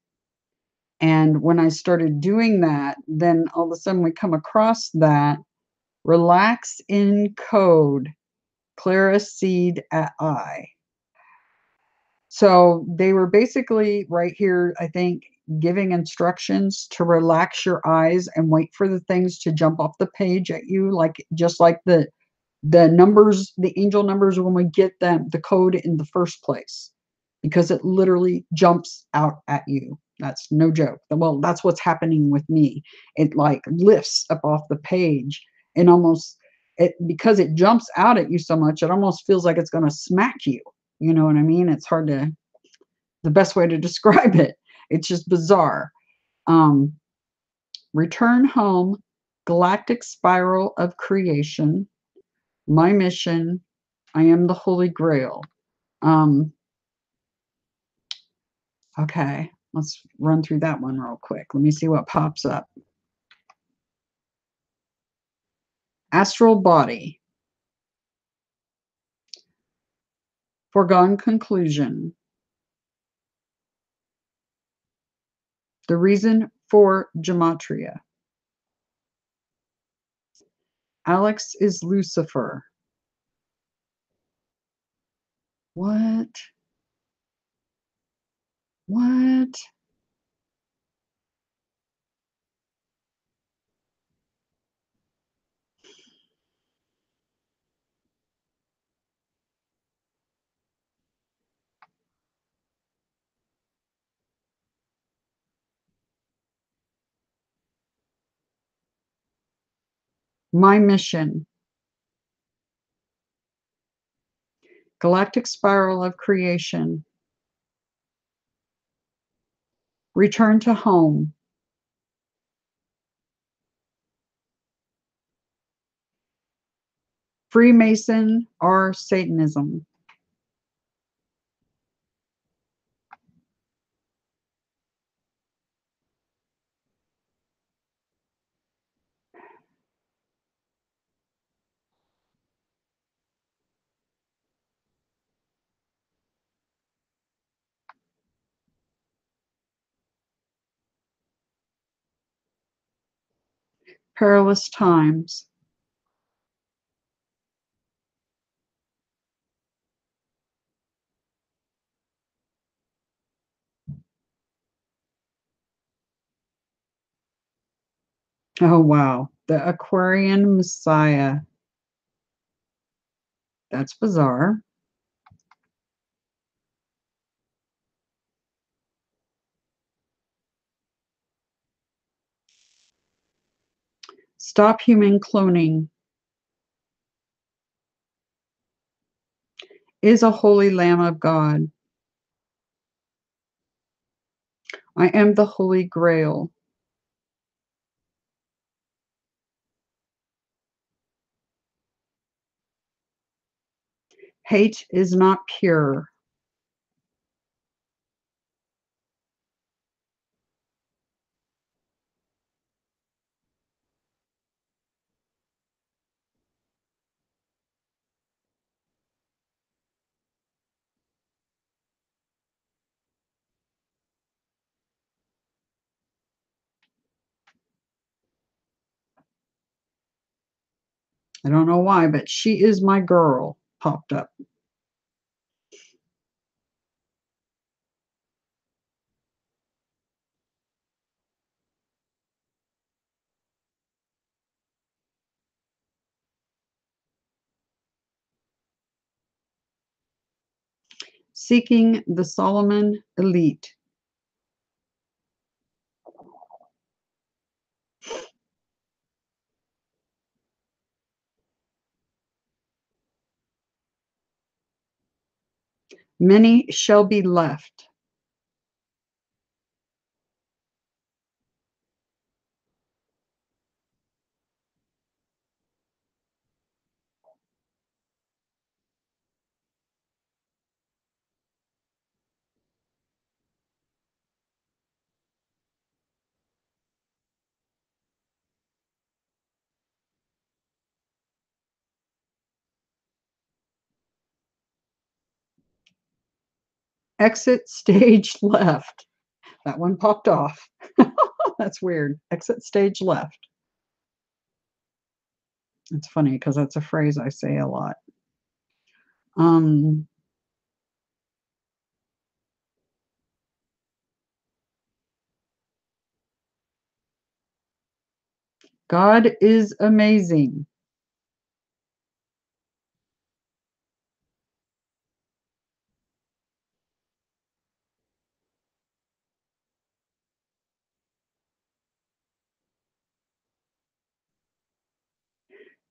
And when I started doing that, then all of a sudden we come across that relax in code, Clara Seed at I. So they were basically right here, I think, giving instructions to relax your eyes and wait for the things to jump off the page at you, like just like the numbers, the angel numbers when we get them, the code in the first place, because it literally jumps out at you. That's no joke. Well, that's what's happening with me. It like lifts up off the page and almost it because it jumps out at you so much, it almost feels like it's going to smack you. You know what I mean? It's hard to the best way to describe it. It's just bizarre. Um, Return home, galactic spiral of creation. My mission, I am the Holy Grail. Um, okay, let's run through that one real quick. Let me see what pops up. Astral body. Foregone conclusion. The reason for gematria. Alex is Lucifer. What? What? My mission. Galactic spiral of creation. Return to home. Freemason or Satanism. Perilous times. Oh, wow. The Aquarian Messiah. That's bizarre. Stop human cloning. Is a holy Lamb of God. I am the Holy Grail. Hate is not pure. I don't know why, but she is my girl popped up. Seeking the Solomon elite. Many shall be left. Exit stage left. That one popped off. That's weird. Exit stage left. It's funny because that's a phrase I say a lot. Um, God is amazing.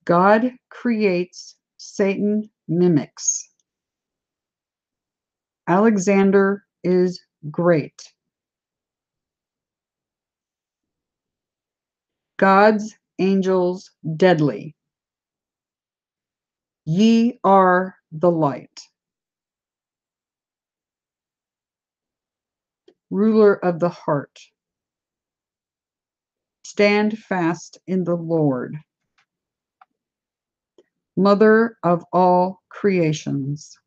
God creates, Satan mimics. Alexander is great. God's angels deadly. Ye are the light. Ruler of the heart. Stand fast in the Lord. Mother of all creations.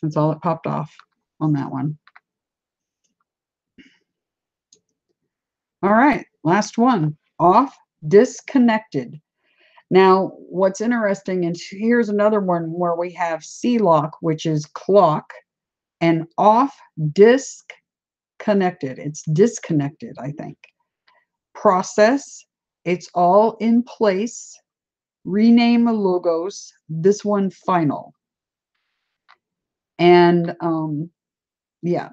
That's all that popped off on that one. All right, last one. Off, disconnected. Now, what's interesting, and here's another one where we have C-lock, which is clock, and off, disconnected. It's disconnected, I think. Process, it's all in place. Rename logos, this one final. And yeah,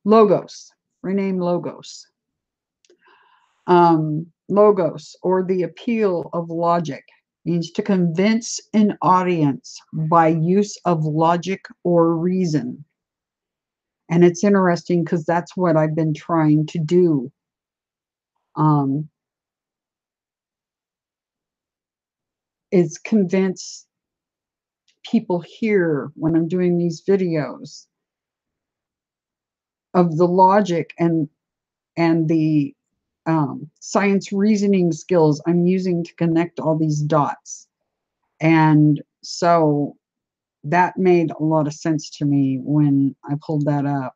Logos, rename logos. Logos, or the appeal of logic, means to convince an audience by use of logic or reason. And it's interesting because that's what I've been trying to do. Is convince people here when I'm doing these videos of the logic and the science reasoning skills I'm using to connect all these dots. And so that made a lot of sense to me when I pulled that up.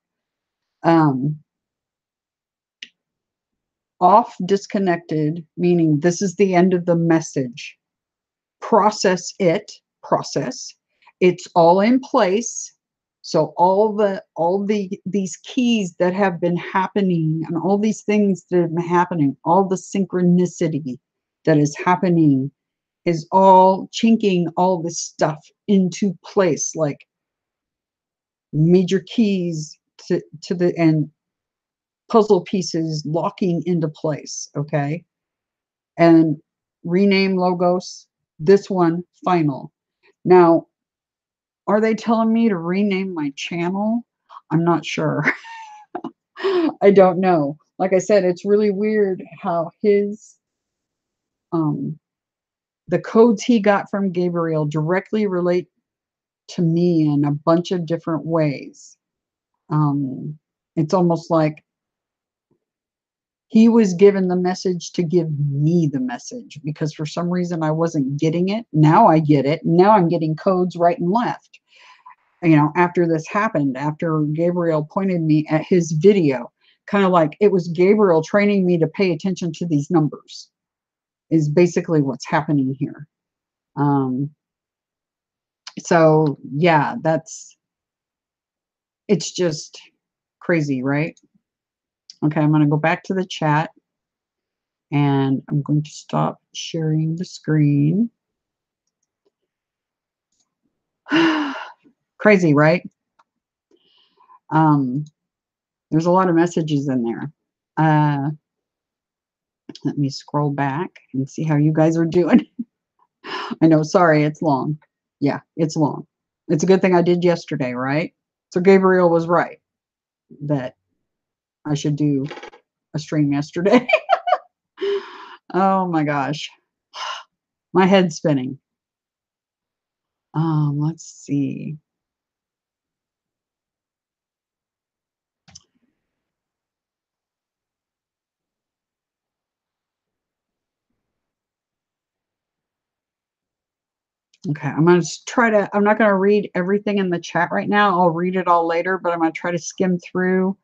Off, disconnected, meaning this is the end of the message. Process it, process. It's all in place. So these keys that have been happening and all these things that have been happening, all the synchronicity that is happening is all chinking all this stuff into place, like major keys to the end, puzzle pieces locking into place. Okay. And rename logos, this one final. Now, are they telling me to rename my channel? I'm not sure. I don't know. Like I said, it's really weird how the codes he got from Gabriel directly relate to me in a bunch of different ways. It's almost like he was given the message to give me the message, because for some reason I wasn't getting it. Now I get it. Now I'm getting codes right and left. After this happened, after Gabriel pointed me at his video, kind of like it was Gabriel training me to pay attention to these numbers, is basically what's happening here. So yeah, it's just crazy, right? Okay, I'm going to go back to the chat and I'm going to stop sharing the screen. Crazy, right? There's a lot of messages in there. Let me scroll back and see how you guys are doing. I know, sorry, it's long. Yeah, it's long. It's a good thing I did yesterday, right? So Gabriel was right that I should do a stream yesterday. Oh my gosh. My head's spinning. Let's see. Okay, I'm going to try to, I'm not going to read everything in the chat right now. I'll read it all later, but I'm going to try to skim through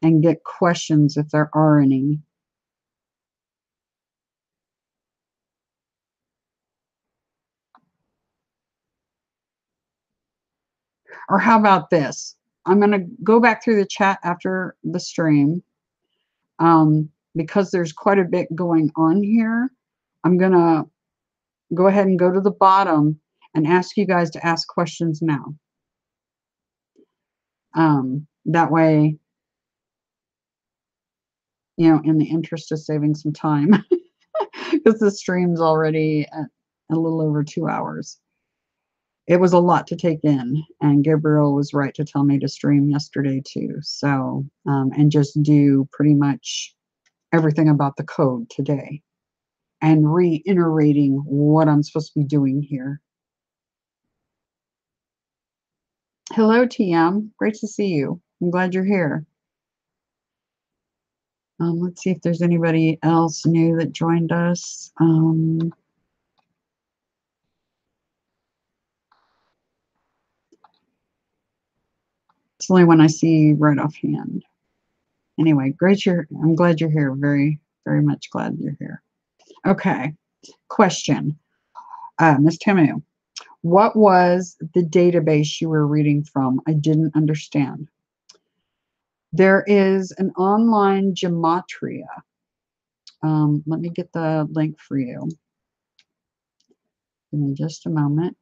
and get questions if there are any. Or how about this? I'm going to go back through the chat after the stream. Because there's quite a bit going on here, I'm going to go ahead and go to the bottom and ask you guys to ask questions now. That way, in the interest of saving some time, because the stream's already at a little over 2 hours. It was a lot to take in, and Gabriel was right to tell me to stream yesterday too. So, and just do pretty much everything about the code today and reiterating what I'm supposed to be doing here. Hello, TM. Great to see you. I'm glad you're here. Let's see if there's anybody else new that joined us. It's only when I see right offhand. Anyway, great. I'm glad you're here. Very, very much glad you're here. Okay. Question. Ms. Tamu, what was the database you were reading from? I didn't understand. There is an online gematria. Let me get the link for you. Give me just a moment.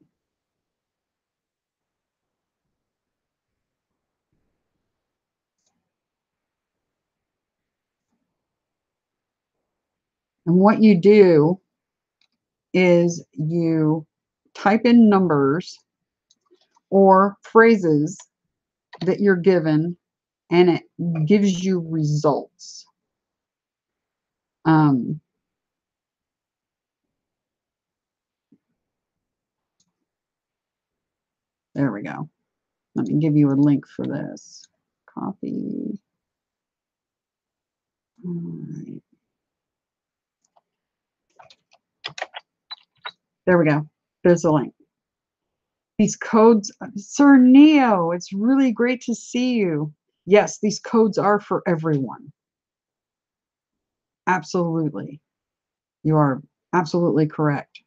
And what you do is you type in numbers or phrases that you're given, and it gives you results. There we go. Let me give you a link for this. Copy. All right. There we go. There's the link. These codes, Sir Neo, it's really great to see you. Yes, these codes are for everyone. Absolutely. You are absolutely correct.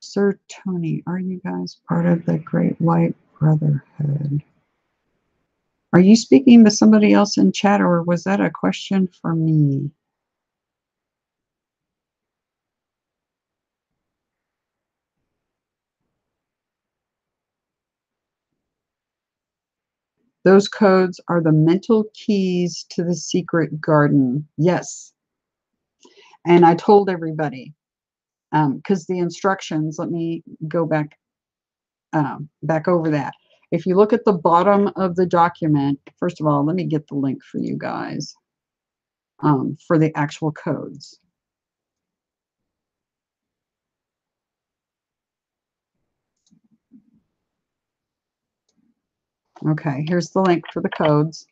Sir Tony, are you guys part of the Great White Brotherhood? Are you speaking to somebody else in chat, or was that a question for me? Those codes are the mental keys to the secret garden. Yes. And I told everybody, because the instructions, let me go back over that. If you look at the bottom of the document, first of all, let me get the link for you guys for the actual codes. Okay, here's the link for the codes.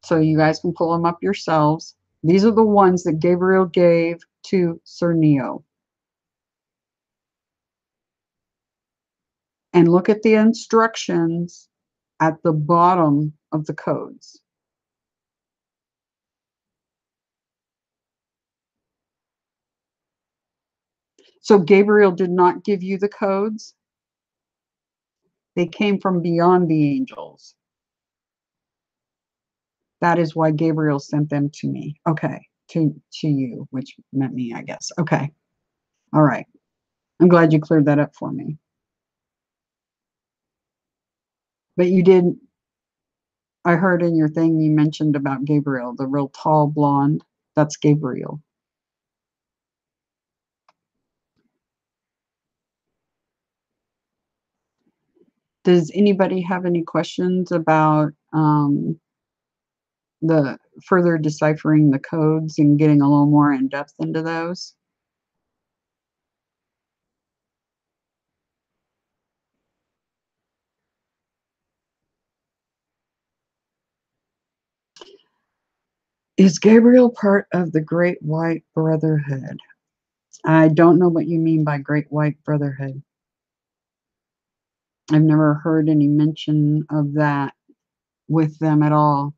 So you guys can pull them up yourselves. These are the ones that Gabriel gave to Sir Neo. And look at the instructions at the bottom of the codes. So Gabriel did not give you the codes. They came from beyond the angels. That is why Gabriel sent them to me. Okay, to you, which meant me, I guess. Okay. All right. I'm glad you cleared that up for me. But you did, I heard in your thing you mentioned about Gabriel, the real tall blonde. That's Gabriel. Does anybody have any questions about the further deciphering the codes and getting a little more in depth into those? Is Gabriel part of the Great White Brotherhood? I don't know what you mean by Great White Brotherhood. I've never heard any mention of that with them at all.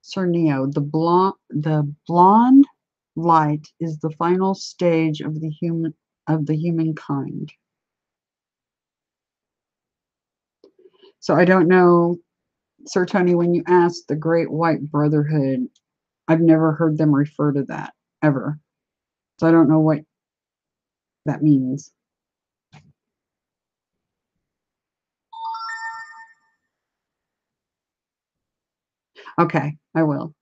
Sir Neo, the blonde light is the final stage of the humankind. So I don't know, Sir Tony, when you asked the Great White Brotherhood, I've never heard them refer to that ever. So I don't know what that means. Okay, I will.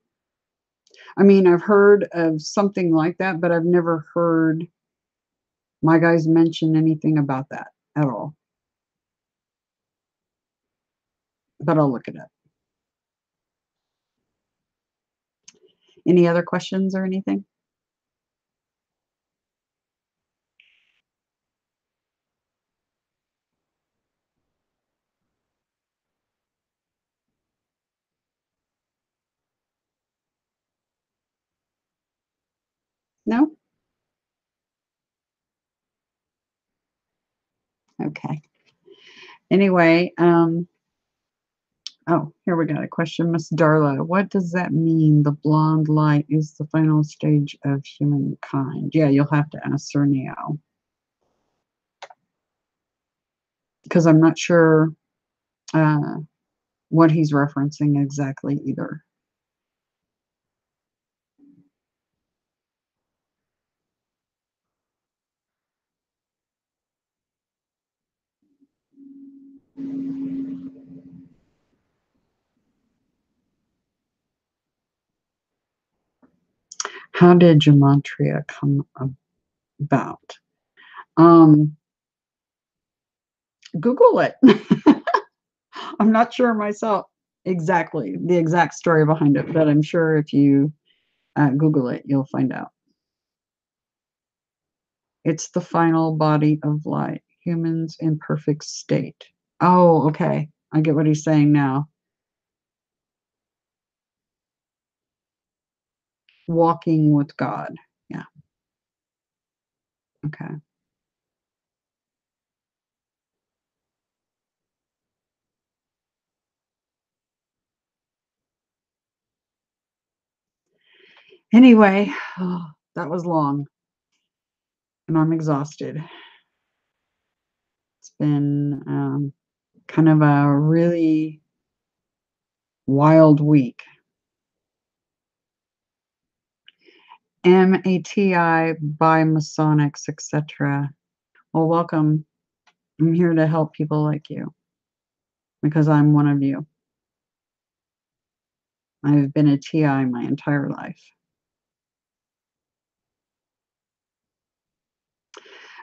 I mean, I've heard of something like that, but I've never heard my guys mention anything about that at all. But I'll look it up. Any other questions or anything? No? Okay. Anyway, oh, here we got a question, Miss Darla. What does that mean? The blonde light is the final stage of humankind. Yeah, you'll have to ask Sir Neo. Because I'm not sure what he's referencing exactly either. How did gematria come about? Google it. I'm not sure myself exactly the exact story behind it, but I'm sure if you Google it, you'll find out. It's the final body of light, humans in perfect state. Oh, okay. I get what he's saying now. Walking with God. Yeah. Okay. Anyway, oh, that was long and I'm exhausted. It's been kind of a really wild week. MATI, Masonics, etc. Well, welcome. I'm here to help people like you because I'm one of you. I've been a TI my entire life.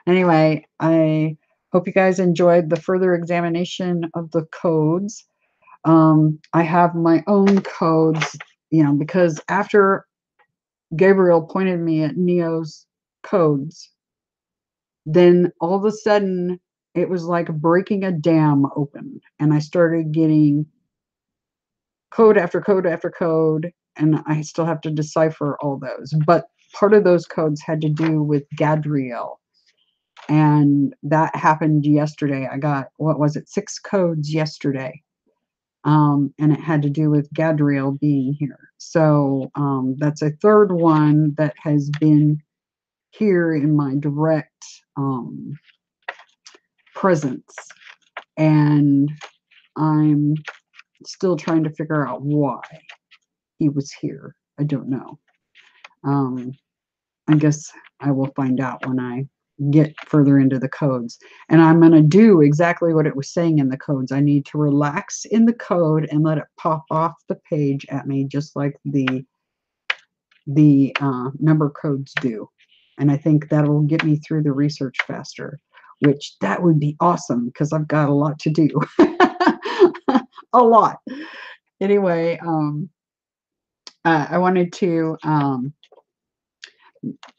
Anyway, I hope you guys enjoyed the further examination of the codes. I have my own codes, because after Gabriel pointed me at Neo's codes, then all of a sudden it was like breaking a dam open, and I started getting code after code after code, and I still have to decipher all those. But part of those codes had to do with Gadriel, and that happened yesterday. I got, what was it, 6 codes yesterday, and it had to do with Gadriel being here. So that's a third one that has been here in my direct presence, and I'm still trying to figure out why he was here. I don't know. I guess I will find out when I get further into the codes. And I'm going to do exactly what it was saying in the codes. I need to relax in the code and let it pop off the page at me, just like the number codes do. And I think that'll get me through the research faster, which that would be awesome because I've got a lot to do. A lot. Anyway, I wanted to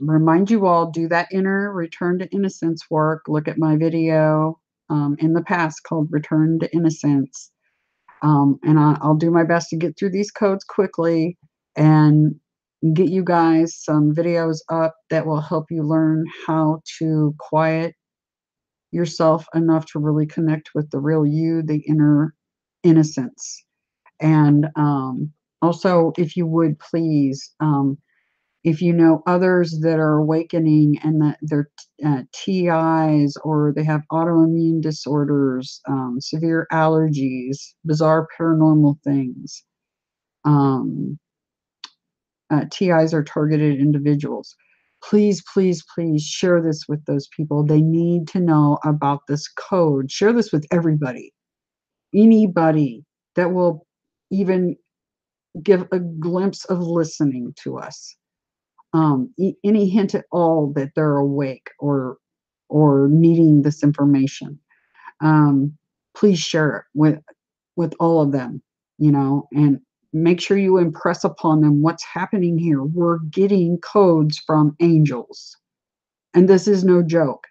remind you all, do that inner return to innocence work. Look at my video in the past called Return to Innocence. And I'll do my best to get through these codes quickly and get you guys some videos up that will help you learn how to quiet yourself enough to really connect with the real you, the inner innocence. And also, if you would please, if you know others that are awakening and that they're TIs, or they have autoimmune disorders, severe allergies, bizarre paranormal things, TIs are targeted individuals. Please, please, please share this with those people. They need to know about this code. Share this with everybody. Anybody that will even give a glimpse of listening to us. Any hint at all that they're awake or needing this information, please share it with all of them, and make sure you impress upon them what's happening here. We're getting codes from angels, and this is no joke.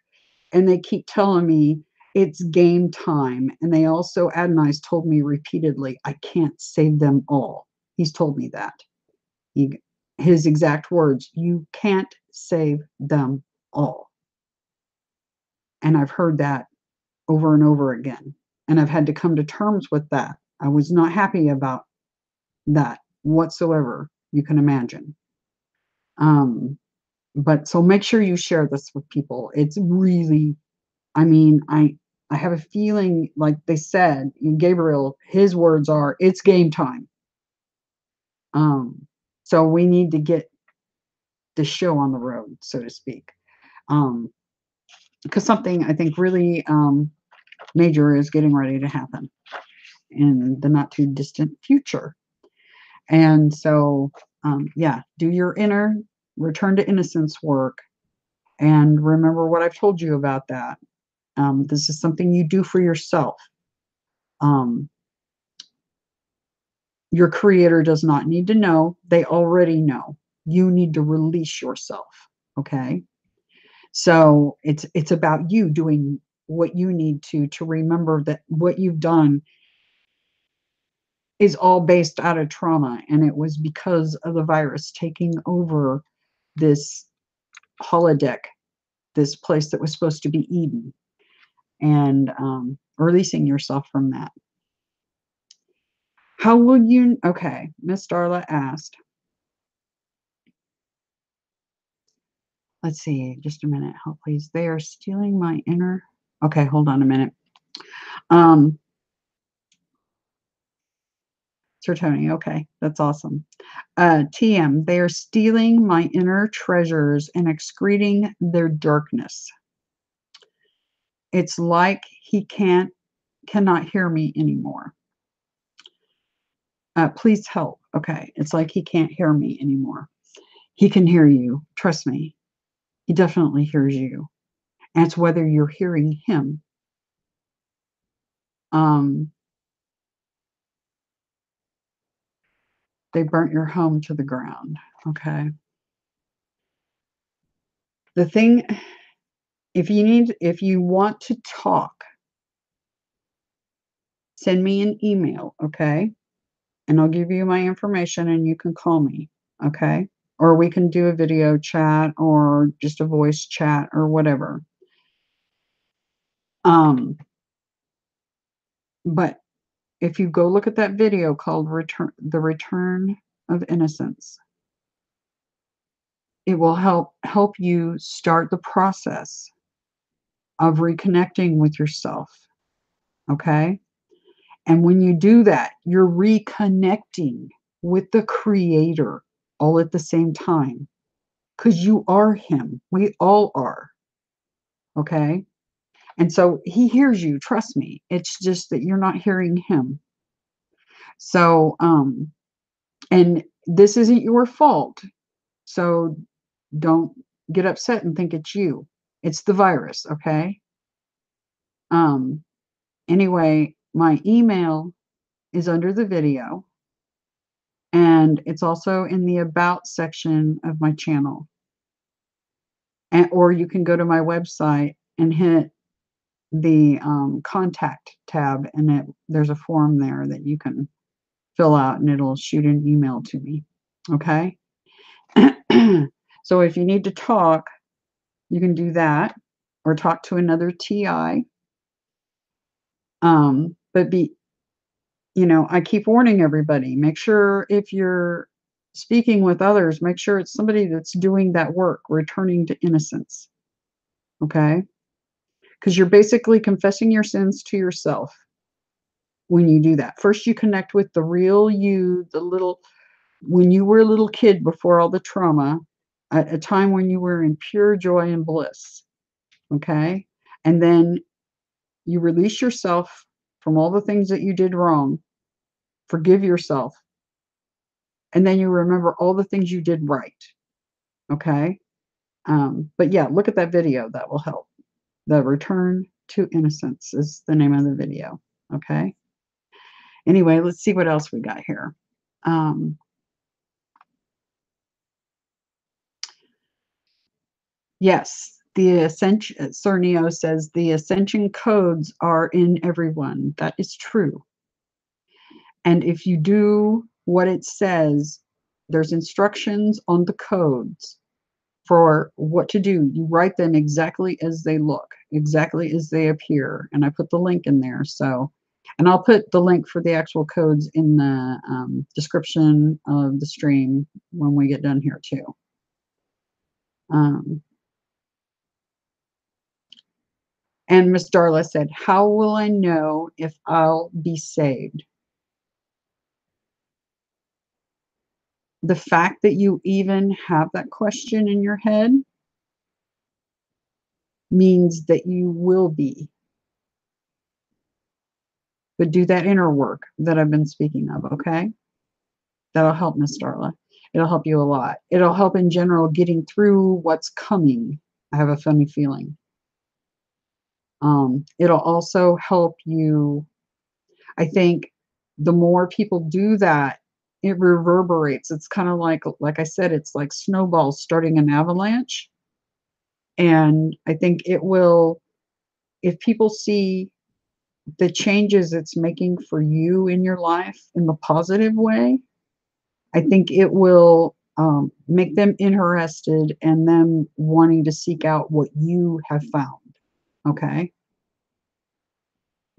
And they keep telling me it's game time. And they also, Adonai's told me repeatedly, I can't save them all. He's told me that. His exact words, you can't save them all. And I've heard that over and over again. And I've had to come to terms with that. I was not happy about that whatsoever, you can imagine. But so make sure you share this with people. It's really, I mean, I have a feeling, like they said, Gabriel, his words are, it's game time. So we need to get the show on the road, so to speak. Because something I think really major is getting ready to happen in the not too distant future. And so, yeah, do your inner return to innocence work and remember what I've told you about that. This is something you do for yourself. Um, your creator does not need to know. They already know. You need to release yourself. Okay. So it's about you doing what you need to remember that what you've done is all based out of trauma, and it was because of the virus taking over this holodeck, this place that was supposed to be Eden, and releasing yourself from that. How will you? Okay, Miss Darla asked. Let's see, just a minute. Help, please. They are stealing my inner. Okay, hold on a minute. Sir Tony, okay, that's awesome. TM, they are stealing my inner treasures and excreting their darkness. It's like he cannot hear me anymore. Please help. Okay, it's like he can't hear me anymore. He can hear you. Trust me. He definitely hears you. And it's whether you're hearing him. They burnt your home to the ground. Okay. The thing, if you want to talk, send me an email, okay? And I'll give you my information and you can call me, okay? Or we can do a video chat or just a voice chat or whatever. But if you go look at that video called The Return of Innocence, it will help you start the process of reconnecting with yourself, okay? And when you do that, you're reconnecting with the creator all at the same time because you are him. We all are. Okay. And so he hears you. Trust me. It's just that you're not hearing him. So, and this isn't your fault. So don't get upset and think it's you. It's the virus. Okay. Um, anyway, my email is under the video. And it's also in the About section of my channel. Or you can go to my website and hit the contact tab, and there's a form there that you can fill out, and it'll shoot an email to me. Okay? So if you need to talk, you can do that, or talk to another TI. But I keep warning everybody, make sure if you're speaking with others, make sure it's somebody that's doing that work, returning to innocence. Okay? Because you're basically confessing your sins to yourself when you do that. First, you connect with the real you, when you were a little kid before all the trauma, at a time when you were in pure joy and bliss. Okay? And then you release yourself from all the things that you did wrong, forgive yourself, and then you remember all the things you did right. Okay? But yeah, look at that video. That will help. The Return to Innocence is the name of the video. Okay? Anyway, let's see what else we got here. Yes, the Ascension, Cernio says the Ascension codes are in everyone. That is true. And if you do what it says, there's instructions on the codes for what to do. You write them exactly as they look, exactly as they appear. And I put the link in there. And I'll put the link for the actual codes in the description of the stream when we get done here too. And Miss Darla said, how will I know if I'll be saved? The fact that you even have that question in your head means that you will be. But do that inner work that I've been speaking of, okay? That'll help, Miss Darla. It'll help you a lot. It'll help in general getting through what's coming. I have a funny feeling. It'll also help you. I think the more people do that, it reverberates. It's kind of like I said, it's like snowballs starting an avalanche. And I think it will, if people see the changes it's making for you in your life in the positive way, I think it will make them interested and them wanting to seek out what you have found. Okay.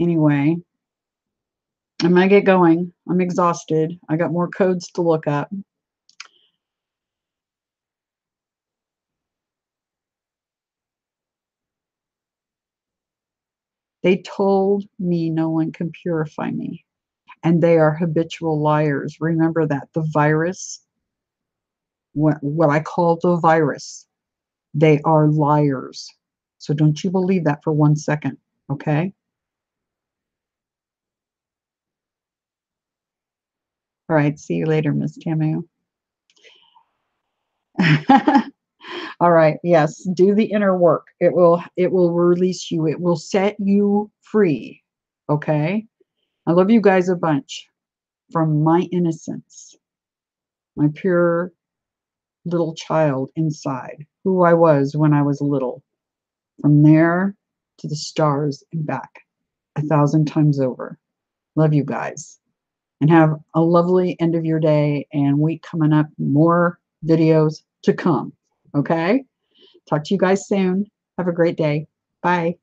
Anyway, I'm going to get going. I'm exhausted. I got more codes to look up. They told me no one can purify me, and they are habitual liars. Remember that. The virus, what I call the virus, they are liars. So don't you believe that for 1 second, okay? All right, see you later, Miss Tamu. All right, yes, do the inner work. It will release you. It will set you free. Okay? I love you guys a bunch. From my innocence, my pure little child inside, who I was when I was little. From there to the stars and back 1,000 times over. Love you guys. And have a lovely end of your day and week coming up. More videos to come. Okay? Talk to you guys soon. Have a great day. Bye.